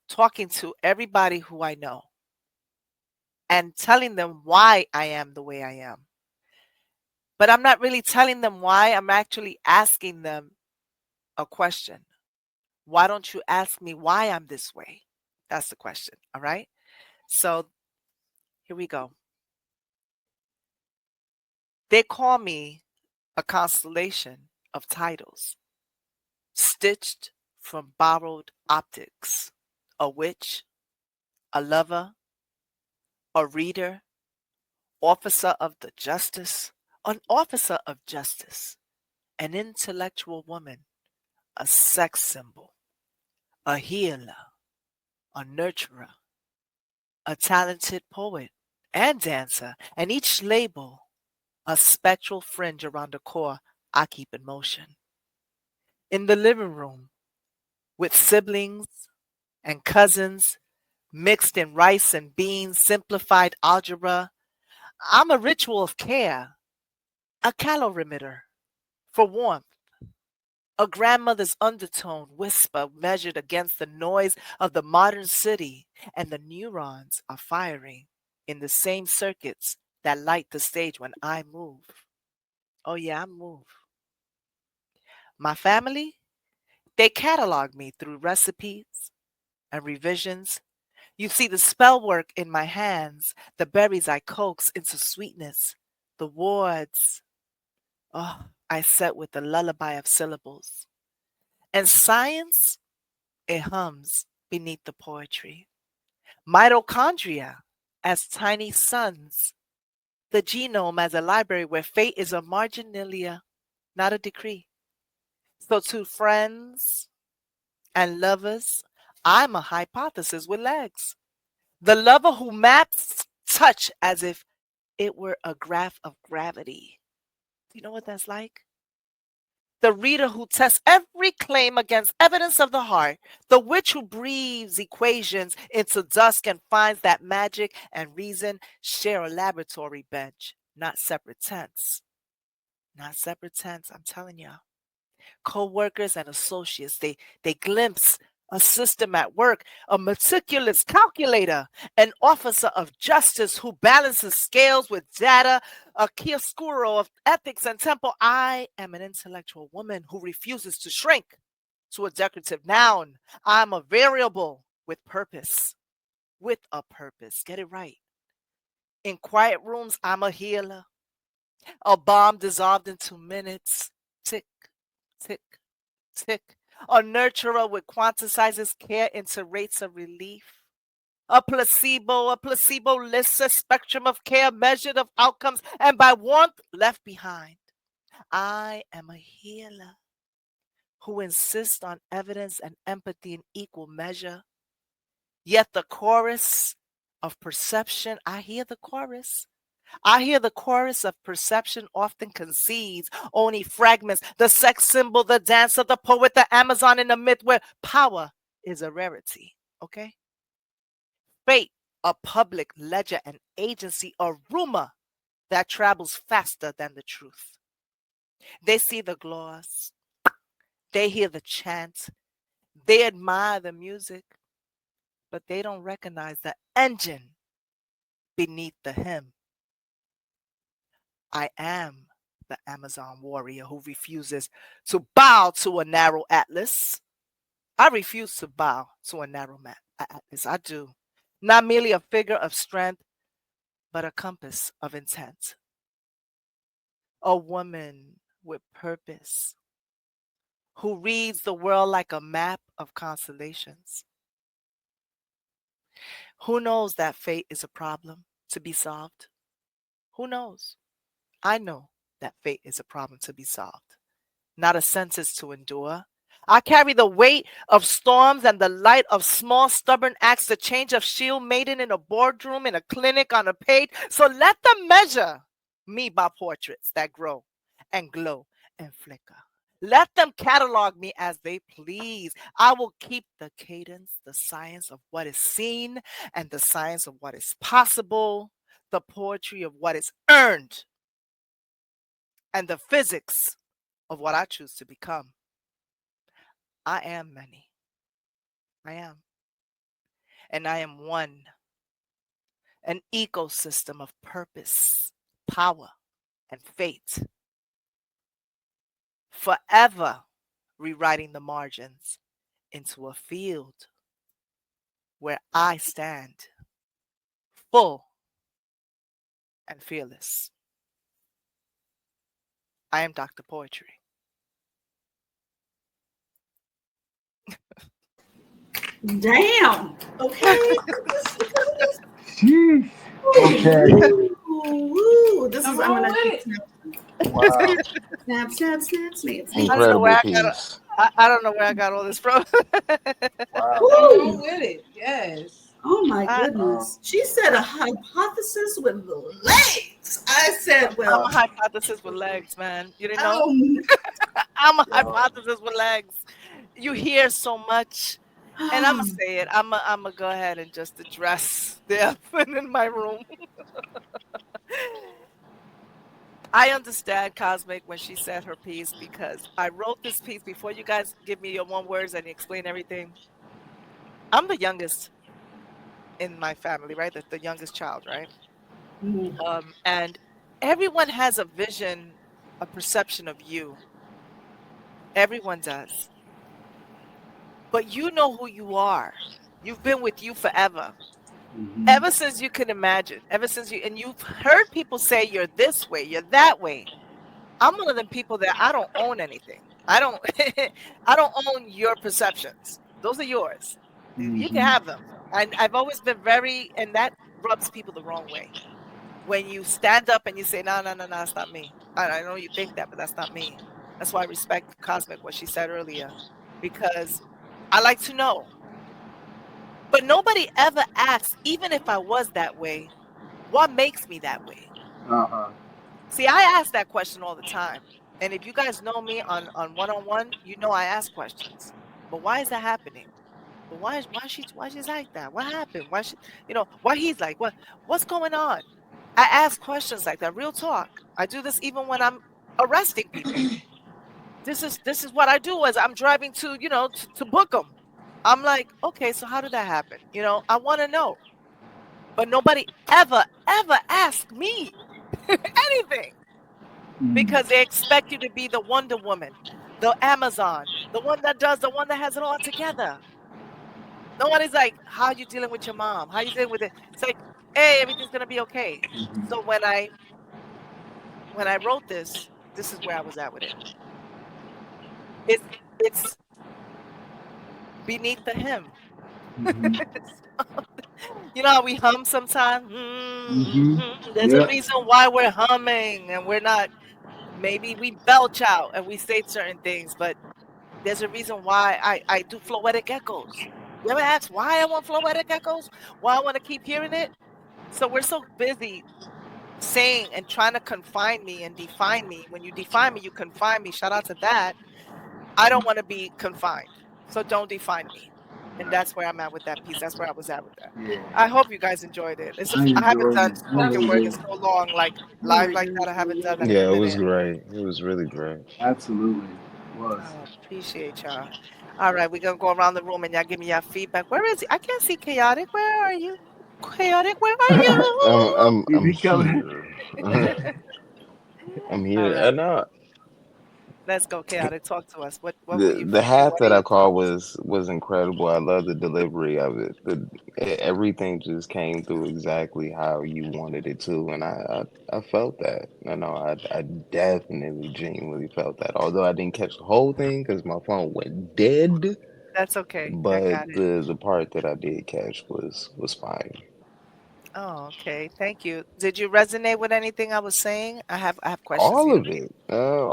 B: talking to everybody who I know and telling them why I am the way I am. But I'm not really telling them why. I'm actually asking them a question. Why don't you ask me why I'm this way? That's the question. All right. So here we go. They call me a constellation of titles, stitched from borrowed optics, a witch, a lover, a reader, officer of the justice, an officer of justice, an intellectual woman, a sex symbol, a healer, a nurturer, a talented poet and dancer, and each label a spectral fringe around the core I keep in motion. In the living room, with siblings and cousins, mixed in rice and beans, simplified algebra, I'm a ritual of care, a calorimeter for warmth, a grandmother's undertone whisper measured against the noise of the modern city, and the neurons are firing in the same circuits that light the stage when I move. Oh, yeah, I move. My family, they catalog me through recipes and revisions. You see the spell work in my hands, the berries I coax into sweetness, the wards, oh, I set with the lullaby of syllables. And science, it hums beneath the poetry. Mitochondria as tiny suns, the genome as a library where fate is a marginalia, not a decree. So to friends and lovers, I'm a hypothesis with legs. The lover who maps touch as if it were a graph of gravity. Do you know what that's like? The reader who tests every claim against evidence of the heart, the witch who breathes equations into dusk and finds that magic and reason share a laboratory bench, not separate tents. Not separate tents, I'm telling y'all. Co-workers and associates, they glimpse a system at work, a meticulous calculator, an officer of justice who balances scales with data, a chiaroscuro of ethics and temple. I am an intellectual woman who refuses to shrink to a decorative noun. I'm a variable with purpose, with a purpose. Get it right. In quiet rooms, I'm a healer, a bomb dissolved into minutes. Tick, tick, tick. A nurturer with quantizes care into rates of relief. A placebo lists a spectrum of care measured of outcomes and by warmth left behind. I am a healer who insists on evidence and empathy in equal measure. Yet the chorus of perception, I hear the chorus. I hear the chorus of perception often concedes only fragments, the sex symbol, the dancer, the poet, the Amazon in a myth where power is a rarity, okay? Fate, a public ledger, an agency, a rumor that travels faster than the truth. They see the gloss, they hear the chant, they admire the music, but they don't recognize the engine beneath the hymn. I am the Amazon warrior who refuses to bow to a narrow atlas. I refuse to bow to a narrow atlas. I do. Not merely a figure of strength, but a compass of intent. A woman with purpose who reads the world like a map of constellations. Who knows that fate is a problem to be solved? Who knows? I know that fate is a problem to be solved, not a sentence to endure. I carry the weight of storms and the light of small, stubborn acts, the change of shield maiden in a boardroom, in a clinic, on a page. So let them measure me by portraits that grow and glow and flicker. Let them catalog me as they please. I will keep the cadence, the science of what is seen and the science of what is possible, the poetry of what is earned, and the physics of what I choose to become. I am many. I am. And I am one. An ecosystem of purpose, power, and fate. Forever rewriting the margins into a field where I stand full and fearless. I am Dr. Poetry.
E: Damn. Okay.
C: Sheesh. Okay.
E: Ooh, this is I'm gonna
C: Wow.
E: snap, snap, snap, snap.
B: I don't know where
F: Incredible
B: I got
F: piece.
B: I don't know where I got all this from.
C: Wow.
D: Come on with it. Yes.
E: Oh my goodness. She said a hypothesis with legs. I said,
B: I'm
E: well,
B: a hypothesis with legs, man. You didn't know?
E: oh,
B: I'm a hypothesis with legs. You hear so much. And I'm going to say it. I'm going to go ahead and just address the elephant in my room. I understand COSMIK when she said her piece because I wrote this piece before you guys give me your one words and explain everything. I'm the youngest in my family, right? The youngest child, right? And everyone has a vision, a perception of you. Everyone does. But you know who you are. You've been with you forever.
C: Mm-hmm.
B: Ever since you can imagine, ever since and you've heard people say you're this way, you're that way. I'm one of them people that I don't own anything. I don't I don't own your perceptions. Those are yours. You can
C: Mm-hmm.
B: have them. And I've always been very, and that rubs people the wrong way. When you stand up and you say, no, no, no, no, that's not me. I know you think that, but that's not me. That's why I respect Cosmic, what she said earlier, because I like to know. But nobody ever asks, even if I was that way, what makes me that way?
C: Uh-huh.
B: See, I ask that question all the time. And if you guys know me on one-on-one, you know I ask questions. But why is that happening? But why she's like that? What happened? Why she, why he's like, what's going on? I ask questions like that. Real talk. I do this even when I'm arresting people. This is what I do as I'm driving to book them. I'm like, okay, so how did that happen? I want to know. But nobody ever asked me anything
C: Mm.
B: because they expect you to be the Wonder Woman, the Amazon, the one that has it all together. Nobody's like, how are you dealing with your mom? How are you dealing with it? It's like, hey, everything's gonna be okay.
C: Mm-hmm.
B: So when I wrote this is where I was at with it. It's beneath the hymn.
C: Mm-hmm.
B: You know how we hum sometimes?
C: Mm-hmm.
B: There's a
C: Yep.
B: reason why we're humming and we're not. Maybe we belch out and we say certain things, but there's a reason why I do floetic echoes. You ever ask why I want floetic echoes? Why I want to keep hearing it? So we're so busy saying and trying to confine me and define me. When you define me, you confine me. Shout out to that. I don't want to be confined. So don't define me. And
C: Right.
B: that's where I'm at with that piece. That's where I was at with that.
C: Yeah.
B: I hope you guys enjoyed it.
C: I
B: I haven't
C: enjoyed
B: done
C: it. I
B: spoken
C: really
B: word in
C: did.
B: so long, like live like that. I haven't done that in a
F: Yeah, it was
B: minute.
F: great. It was really great.
C: Absolutely. Was.
B: Oh, appreciate y'all. All right, we're gonna go around the room and y'all give me your feedback. Where is he? I can't see chaotic. Where are you? Chaotic, where are you?
C: He
F: I'm
C: be coming.
F: here. I'm
B: All
F: here.
B: right,
F: No,
B: let's go, chaotic. Talk to us. What were
F: the
B: you
F: the
B: feeling?
F: half
B: What are
F: that I
B: you
F: called was incredible. I love the delivery of it. Everything just came through exactly how you wanted it to, and I felt that. I definitely genuinely felt that. Although I didn't catch the whole thing because my phone went dead,
B: That's okay. I
F: but
B: got it.
F: the part that I did catch was fire.
B: Oh, okay. Thank you. Did you resonate with anything I was saying? I have questions for
F: All
B: you.
F: of it,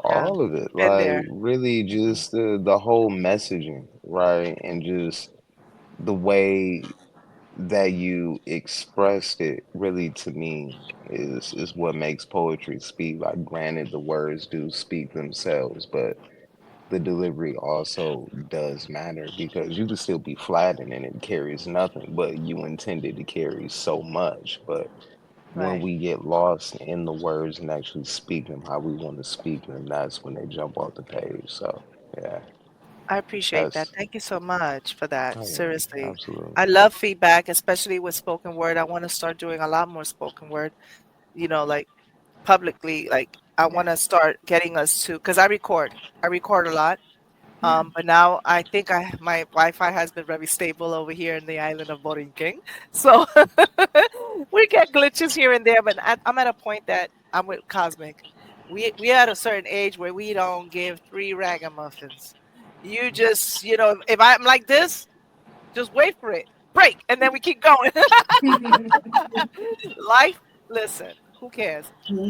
B: Yeah,
F: all of it.
B: been
F: Like
B: there.
F: really,
B: Mhm.
F: just the whole messaging, right, and just the way that you expressed it really to me is what makes poetry speak. Like granted the words do speak themselves, but the delivery also does matter because you can still be flattening and it carries nothing, but you intended to carry so much. But when
B: Right.
F: we get lost in the words and actually speak them how we want to speak them, that's when they jump off the page. So yeah,
B: I appreciate that.
F: that's
B: Thank you so much for that.
F: oh yeah,
B: Seriously.
F: absolutely.
B: I love feedback, especially with spoken word. I want to start doing a lot more spoken word, like publicly. Like I want to start getting us to, because I record. I record a lot. But now I think my Wi-Fi has been very stable over here in the island of Borinquen. So we get glitches here and there, but I'm at a point that I'm with Cosmic. We at a certain age where we don't give three ragamuffins. You just, if I'm like this, just wait for it. Break, and then we keep going. Life, listen, who cares?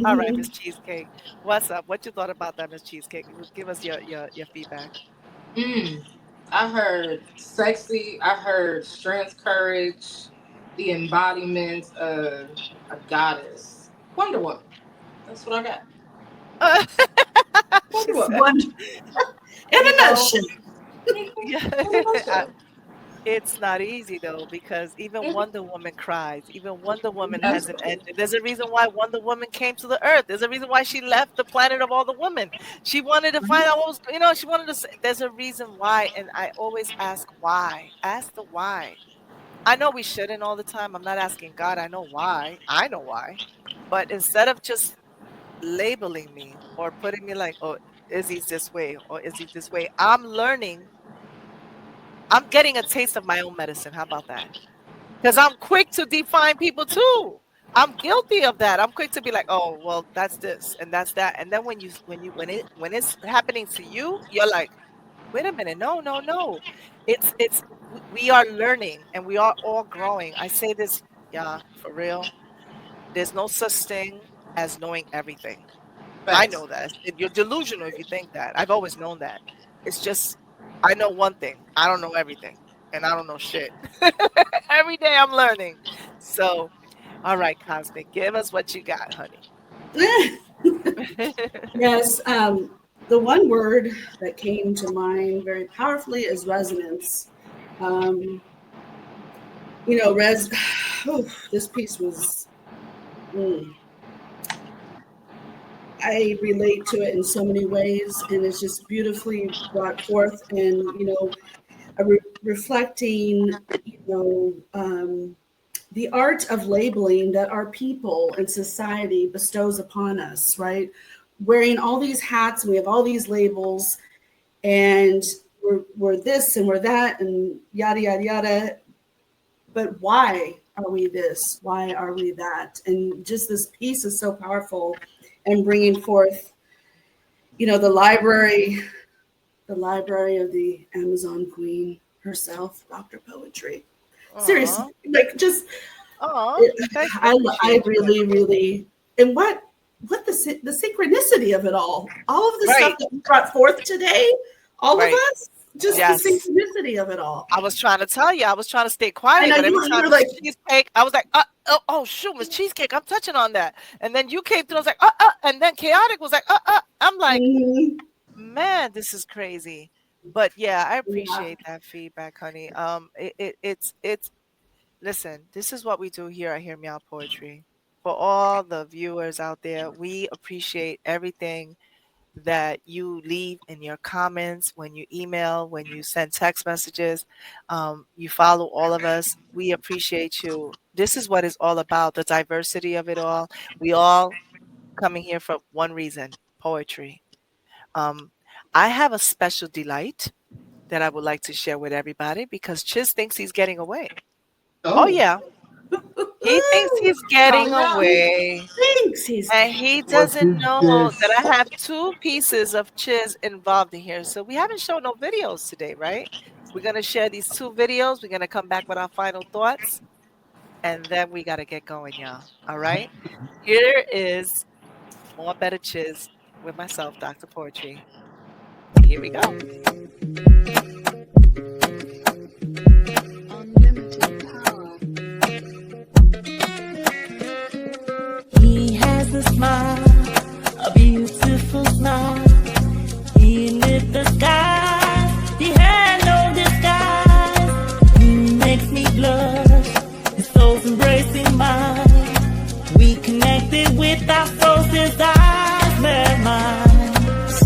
B: All right, Miss Cheesecake. What's up? What you thought about that, Miss Cheesecake? Give us your feedback.
D: Mm. I heard sexy. I heard strength, courage, the embodiment of a goddess. Wonder Woman. That's what I got.
B: She
D: Wonder Woman.
B: said,
E: One in
B: you
E: a
B: know,
E: nutshell.
B: yeah,
D: In a nutshell.
B: it's not easy though because even
D: Mhm.
B: Wonder Woman cries. Even Wonder Woman has an
D: Absolutely.
B: ending. There's a reason why Wonder Woman came to the earth. There's a reason why she left the planet of all the women. She wanted to find out what was, she wanted to say, there's a reason why. And I always ask why. Ask the why. I know we shouldn't all the time. I'm not asking God. I know why. I know why. But instead of just labeling me or putting me like, oh, Izzy's this way or Izzy's this way, I'm learning I'm getting a taste of my own medicine. How about that? Because I'm quick to define people too. I'm guilty of that. I'm quick to be like, oh, well, that's this and that's that. And then when it's happening to you, you're like, wait a minute, no, no, no. We are learning and we are all growing. I say this, yeah, for real. There's no such thing as knowing everything. I know that. You're delusional if you think that. I've always known that. It's just I know one thing. I don't know everything. And I don't know shit. Every day I'm learning. So, all right, Cosmic, give us what you got, honey.
E: Yes. The one word that came to mind very powerfully is resonance. You know, this piece was, I relate to it in so many ways, and it's just beautifully brought forth, and, you know, reflecting, you know, the art of labeling that our people and society bestows upon us, right? Wearing all these hats, and we have all these labels, and we're this and we're that and yada, yada, yada. But why are we this? Why are we that? And just this piece is so powerful, and bringing forth, you know, the library of the Amazon Queen herself, Dr. Poetry. Seriously, like just, I really, and what the synchronicity of it all of the stuff that we brought forth today, all of us, just the synchronicity of it all.
B: I was trying to tell you, I was trying to stay quiet, but every time like cheesecake, I was like, oh shoot, Miss Cheesecake, I'm touching on that. And then you came through, I was like, and then Chaotic was like, I'm like, man, this is crazy. But yeah, I appreciate that feedback, honey. It's listen, this is what we do here at Hear Me Out Poetry. For all the viewers out there, we appreciate everything that you leave in your comments, when you email, when you send text messages. You follow all of us. We appreciate you. This is what it's all about, the diversity of it all. We all coming here for one reason, poetry. I have a special delight that I would like to share with everybody, because CHIZZ thinks he's getting away. Oh yeah. He thinks he's getting away. And he doesn't know that I have 2 pieces of CHIZZ involved in here. So we haven't shown no videos today, right? We're going to share these 2 videos. We're going to come back with our final thoughts. And then we got to get going, y'all. All right? Here is more Better CHIZZ with myself, Dr. Poetry. Here we go.
I: He has a smile, a beautiful smile. He lit the sky, he had no disguise. He makes me blush, his soul's embracing mine. We connected with our soul's desires, met mine.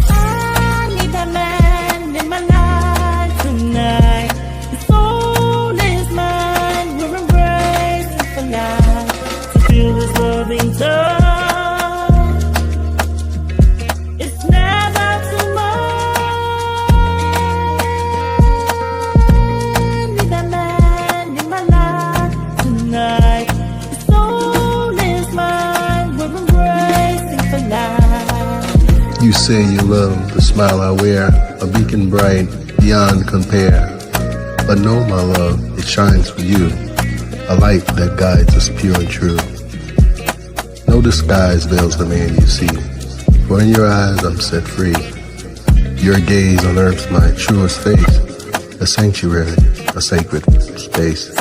I: I need that man in my life tonight. His soul is mine, we're embracing for life. To feel his loving touch. It's never too much. Need that man in my life tonight. His soul is mine, we're embracing for life.
J: You say you love the smile I wear, a beacon bright beyond compare. But know, my love, it shines for you, a light that guides us pure and true. No disguise veils the man you see, for in your eyes I'm set free. Your gaze unearths my truest face, a sanctuary, a sacred space.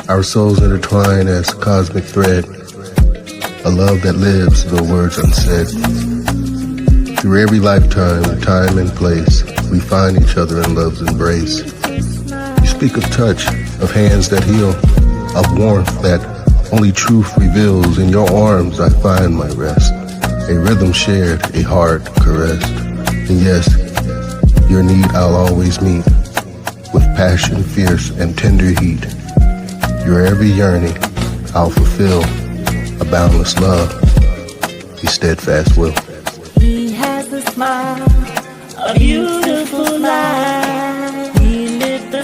J: Our souls intertwine as cosmic thread, a love that lives though words unsaid. Through every lifetime, time and place, we find each other in love's embrace. You speak of touch, of hands that heal, of warmth that only truth reveals. In your arms I find my rest, a rhythm shared, a heart caressed. And yes, your need I'll always meet, with passion fierce and tender heat. Your every yearning I'll fulfill, a boundless love, a steadfast will.
I: He has a smile, a beautiful light. He lit the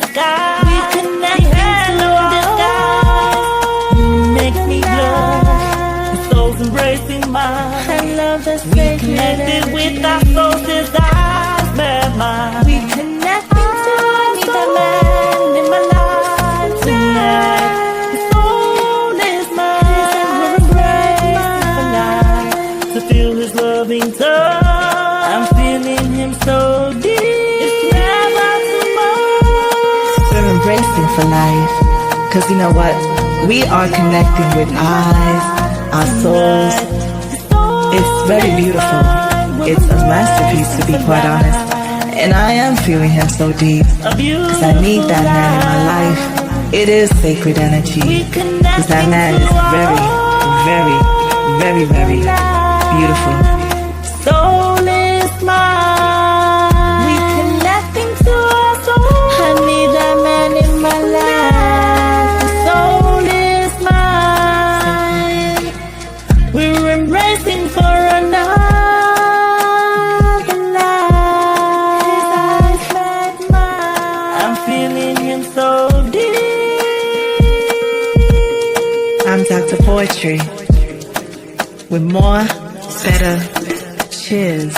I: connected with our souls since I met mine. We connected to need that man in my life tonight. His soul is mine. We're embracing for life to feel his loving touch. I'm feeling him so deep. It's never too much.
A: We're embracing for life. Cause you know what? We are connecting with eyes, our souls. It's very beautiful. It's a masterpiece, to be quite honest. And I am feeling him so deep. Cause I need that man in my life. It is sacred energy. Cause that man is very, very, very, very beautiful.
I: Soul is mine. We connecting to our soul. I need that man in my life. The soul is mine. We're embracing for another life. His eyes met mine. I'm feeling him so deep.
A: I'm Dr. Poetry. With more, better, CHEEZZ.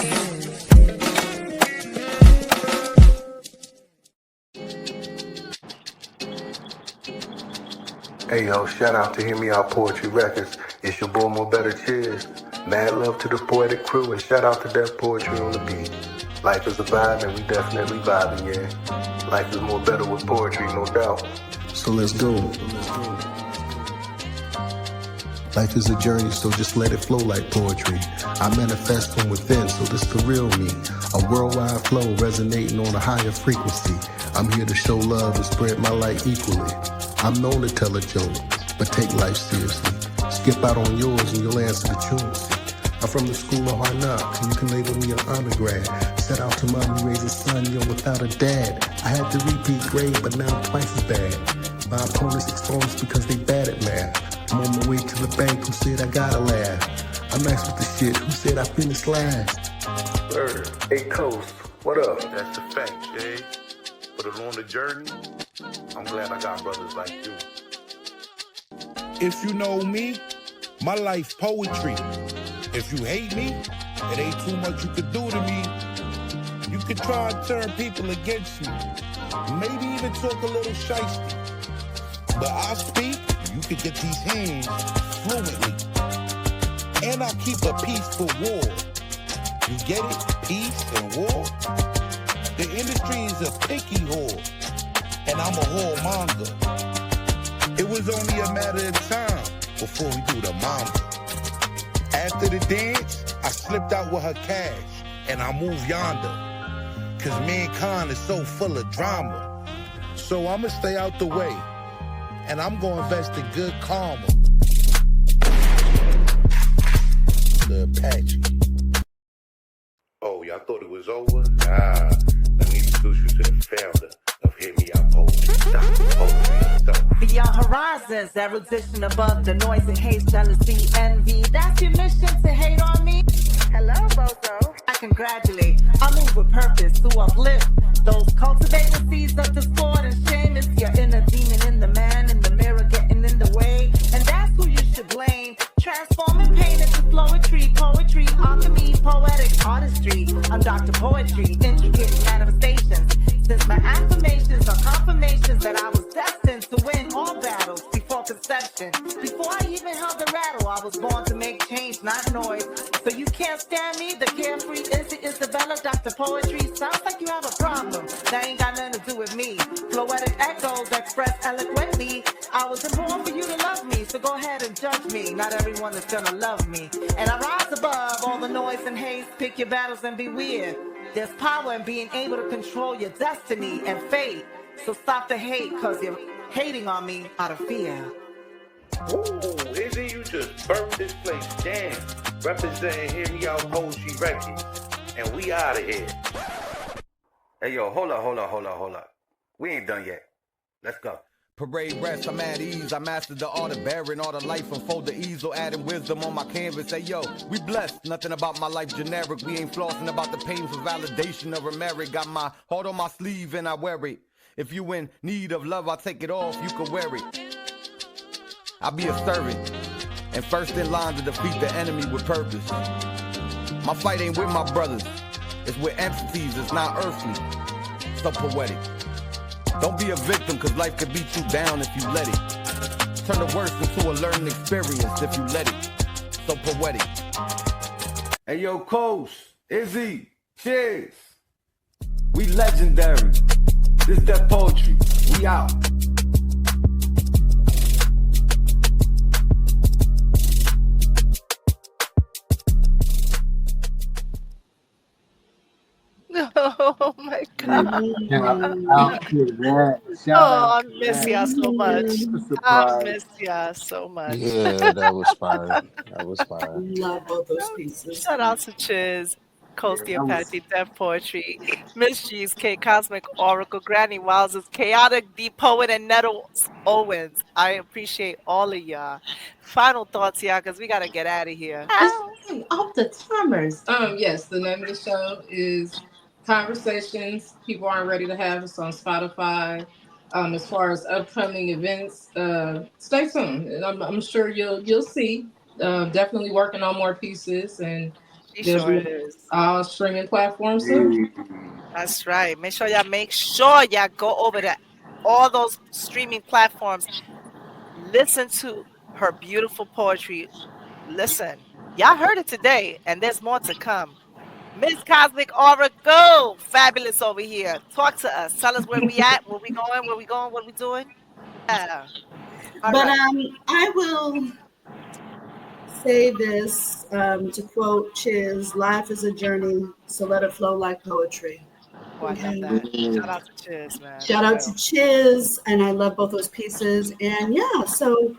J: Hey yo, shout out to Hear Me Out Poetry Records. It's your boy More Better CHEEZZ. Mad love to the poetic crew and shout out to Deaf Poetry on the beat. Life is a vibe and we definitely vibing, yeah. Life is more better with poetry, no doubt. So let's go. Life is a journey, so just let it flow like poetry. I manifest from within, so this the real me. A worldwide flow resonating on a higher frequency. I'm here to show love and spread my light equally. I'm known to tell a joke, but take life seriously. Skip out on yours and you'll answer the truancy. I'm from the school of hard knocks, and you can label me an honor grad. Set out to mommy raise a son, yo, without a dad. I had to repeat grade, but now I'm twice as bad. My opponents exposed because they bad at math. I'm on my way to the bank, who said I gotta laugh. I'm nice with the shit, who said I finished last. Bird, hey Coast, what up? That's the fact, Jay. But along the journey, I'm glad I got brothers like you.
K: If you know me, my life poetry. If you hate me, it ain't too much you could do to me. You could try and turn people against me. Maybe even talk a little shiesty. But I speak, you could get these hands fluently. And I keep a peaceful war. You get it? Peace and war? The industry is a picky whore. And I'm a whoremonger. It was only a matter of time before we do the manga. After the dance, I slipped out with her cash. And I moved yonder. Cause mankind is so full of drama. So I'ma stay out the way. And I'm gonna invest in good karma. The Apache. Oh, y'all thought it was over? Nah, let me introduce you to the founder of Hear Me Out Poetry, Dr. Poetry.
A: Beyond horizons, erudition above the noise and haze, jealousy, envy. That's your mission to hate on me? Hello, Bozo. I congratulate. I move with purpose to uplift those cultivating seeds of discord and shame. It's your inner demon in the man in the mirror getting in the way. And that's who you should blame. Transforming pain into poetry, alchemy, poetic artistry. I'm Dr. Poetry, intricate manifestations. Since my affirmations are confirmations that I was destined to win all battles before conception. Before I even held the rattle, I was born to make change, not noise. So you can't stand me, the carefree Isabella, Dr. Poetry. Sounds like you have a problem. That ain't got nothing to do with me. Poetic echoes express eloquently. I wasn't born for you to love me, so go ahead and judge me. Not everyone is gonna love me. And I rise above all the noise and haze. Pick your battles and be weird. There's power in being able to control your destiny and fate. So stop the hate, cause you're hating on me out of fear.
K: Ooh, Izzy, you just burned this place down. Representing Hear Me Out Poetry Records. And we out of here.
L: Hey, yo, hold up. We ain't done yet. Let's go.
M: Parade rest, I'm at ease. I mastered the art of bearing all the life unfold the easel, adding wisdom on my canvas. Hey yo, we blessed. Nothing about my life generic. We ain't flossing about the pain for validation or a merit. Got my heart on my sleeve and I wear it. If you in need of love, I'll take it off. You can wear it. I'll be a servant and first in line to defeat the enemy with purpose. My fight ain't with my brothers. It's with entities, it's not earthly. So poetic. Don't be a victim, cause life could beat you down if you let it. Turn the worst into a learning experience if you let it. So poetic.
L: Hey, yo, Coach, Izzy, cheers. We legendary. This that poetry. We out.
B: Oh my God.
C: Out to that. Shout
B: Oh, I
C: out to
B: miss
C: that.
B: y'all so much.
C: What a
B: I
C: surprise.
B: miss y'all so much.
F: Yeah, that was fire. That was fire.
E: Love both those pieces.
B: Shout out to CHIZZ, Coast the
C: Yeah, that was-
B: Apache, Deaf Poetry, Miss CHEEZCAKE, Cosmic Oracle, Granny Wowzers, Chaotic, the Poet, and Nettles Owens. I appreciate all of y'all. Final thoughts, y'all, because we got to get out of here.
D: Off the timers. Yes, the name of the show is Conversations People Aren't Ready to Have. It's on Spotify. As far as upcoming events, stay tuned. And I'm sure you'll see. Definitely working on more pieces, and
B: She
D: there's
B: sure is.
D: all streaming platforms soon.
B: That's right. Make sure y'all go over to all those streaming platforms. Listen to her beautiful poetry. Listen, y'all heard it today, and there's more to come. Miss Cosmic Oracle, fabulous over here. Talk to us. Tell us where we at, where we going, what we doing. Yeah. All
E: But
B: right.
E: I will say this to quote Chiz: "Life is a journey, so let it flow like poetry."
B: Oh, I love that. Shout out to Chiz, man.
E: Shout out to Chiz, and I love both those pieces. And yeah, so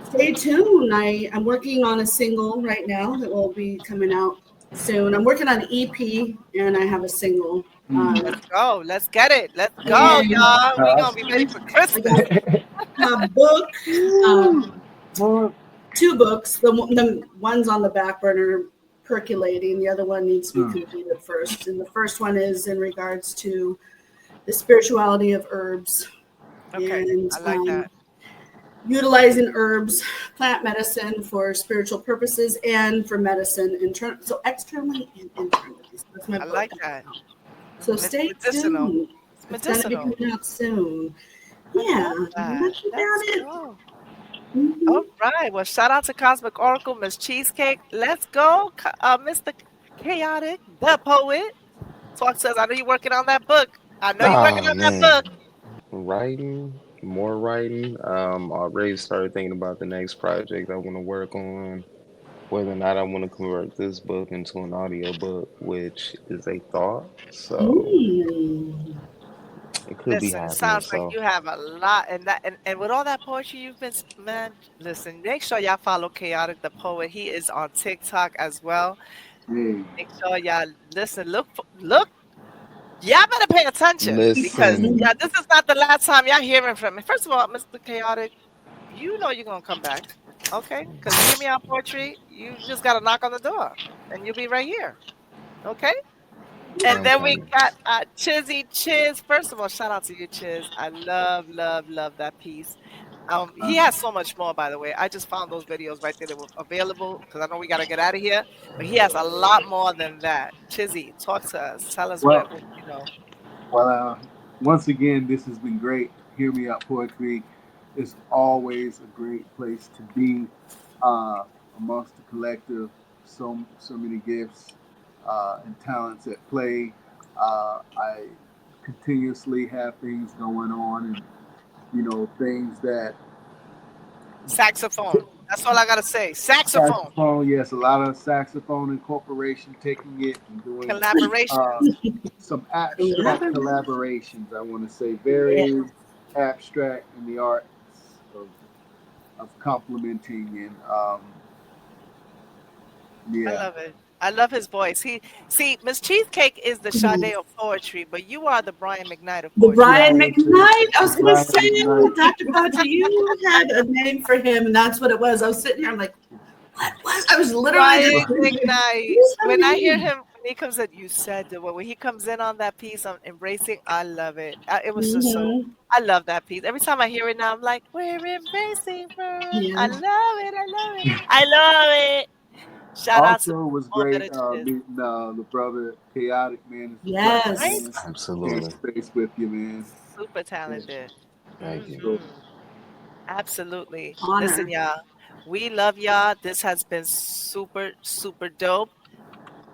E: stay tuned. I'm working on a single right now that will be coming out soon. I'm working on an EP, and I have a single.
B: Let's go. Let's get it. Let's go, y'all. We're going to be ready for Christmas.
E: A book, 2 books. The one's on the back burner percolating. The other one needs to be completed first. And the first one is in regards to the spirituality of herbs.
B: Okay,
E: And
B: I like that.
E: utilizing herbs, plant medicine for spiritual purposes and for medicine, so externally and internally. So that's my
B: I
E: book.
B: like that.
E: So stay tuned. It's going to be coming out soon. Yeah, that's about it.
B: All right. Well, shout out to Cosmic Oracle, Miss CHEEZCAKE. Let's go, Mr. Chaotic, the poet. Talk to us. I know you're working on that book. I know you're working on that book.
F: Writing, more writing. Already started thinking about the next project I want to work on, whether or not I want to convert this book into an audio book, which is a thought. So it could be
B: Listen, it
F: happening.
B: sounds like
F: So
B: you have a lot, and with all that poetry you've been, man. Listen, make sure y'all follow Chaotic the poet. He is on TikTok as well. Make sure y'all listen. Look. Y'all better pay attention because
F: listen,
B: this is not the last time y'all hearing from me. First of all, Mr. Chaotic, you know you're gonna come back, okay? Because you hear me on poetry, you just gotta knock on the door, and you'll be right here, okay? And then we got Chizzy Chiz. First of all, shout out to you, Chiz. I love that piece. He has so much more, by the way. I just found those videos right there that were available because I know we gotta get out of here. But he has a lot more than that. Chizzy, talk to us. Tell us what you know.
C: Well, once again, this has been great. Hear Me Out Poetry is always a great place to be amongst the collective. So many gifts and talents at play. I continuously have things going on, and things that
B: Saxophone. That's all I gotta say. Saxophone.
C: Yes, a lot of saxophone incorporation, taking it and doing
B: Collaboration.
C: some abstract collaborations. I want to say very abstract in the arts of complementing and
B: I love it. I love his voice. Miss CHEEZCAKE is the Sade of poetry, but you are the Brian McKnight of
E: The
B: poetry.
E: Brian McKnight. I was going to say, Dr. Poetry, you had a name for him, and that's what it was. I was sitting here, I'm like, what? I was literally
B: Brian McKnight. When I hear him, when he comes in, you said the word. When he comes in on that piece on embracing, I love it. It was just so. I love that piece. Every time I hear it now, I'm like, we're embracing, bro. I love it. I love it. I love it. Shout out to
C: Also, it was
B: all
C: great
B: Better Chiz.
C: meeting the brother KHAOTIC, man. It's a
E: Yes.
C: pleasure, man.
F: Absolutely.
C: Sharing space with you, man.
B: Super talented.
F: Thank you.
C: So,
B: Absolutely.
E: Honor.
B: Listen, y'all, we love y'all. This has been super, super dope.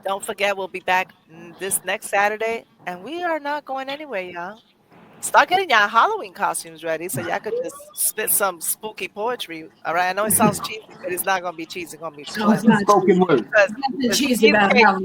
B: Don't forget, we'll be back this next Saturday, and we are not going anywhere, y'all. Start getting y'all Halloween costumes ready so y'all could just spit some spooky poetry. All right. I know it sounds cheesy, but it's not gonna be cheesy. It's gonna be
E: No, it's
B: fun.
E: not
C: spoken word.
B: Because
E: nothing cheesy about
B: cheesecake,
E: Halloween.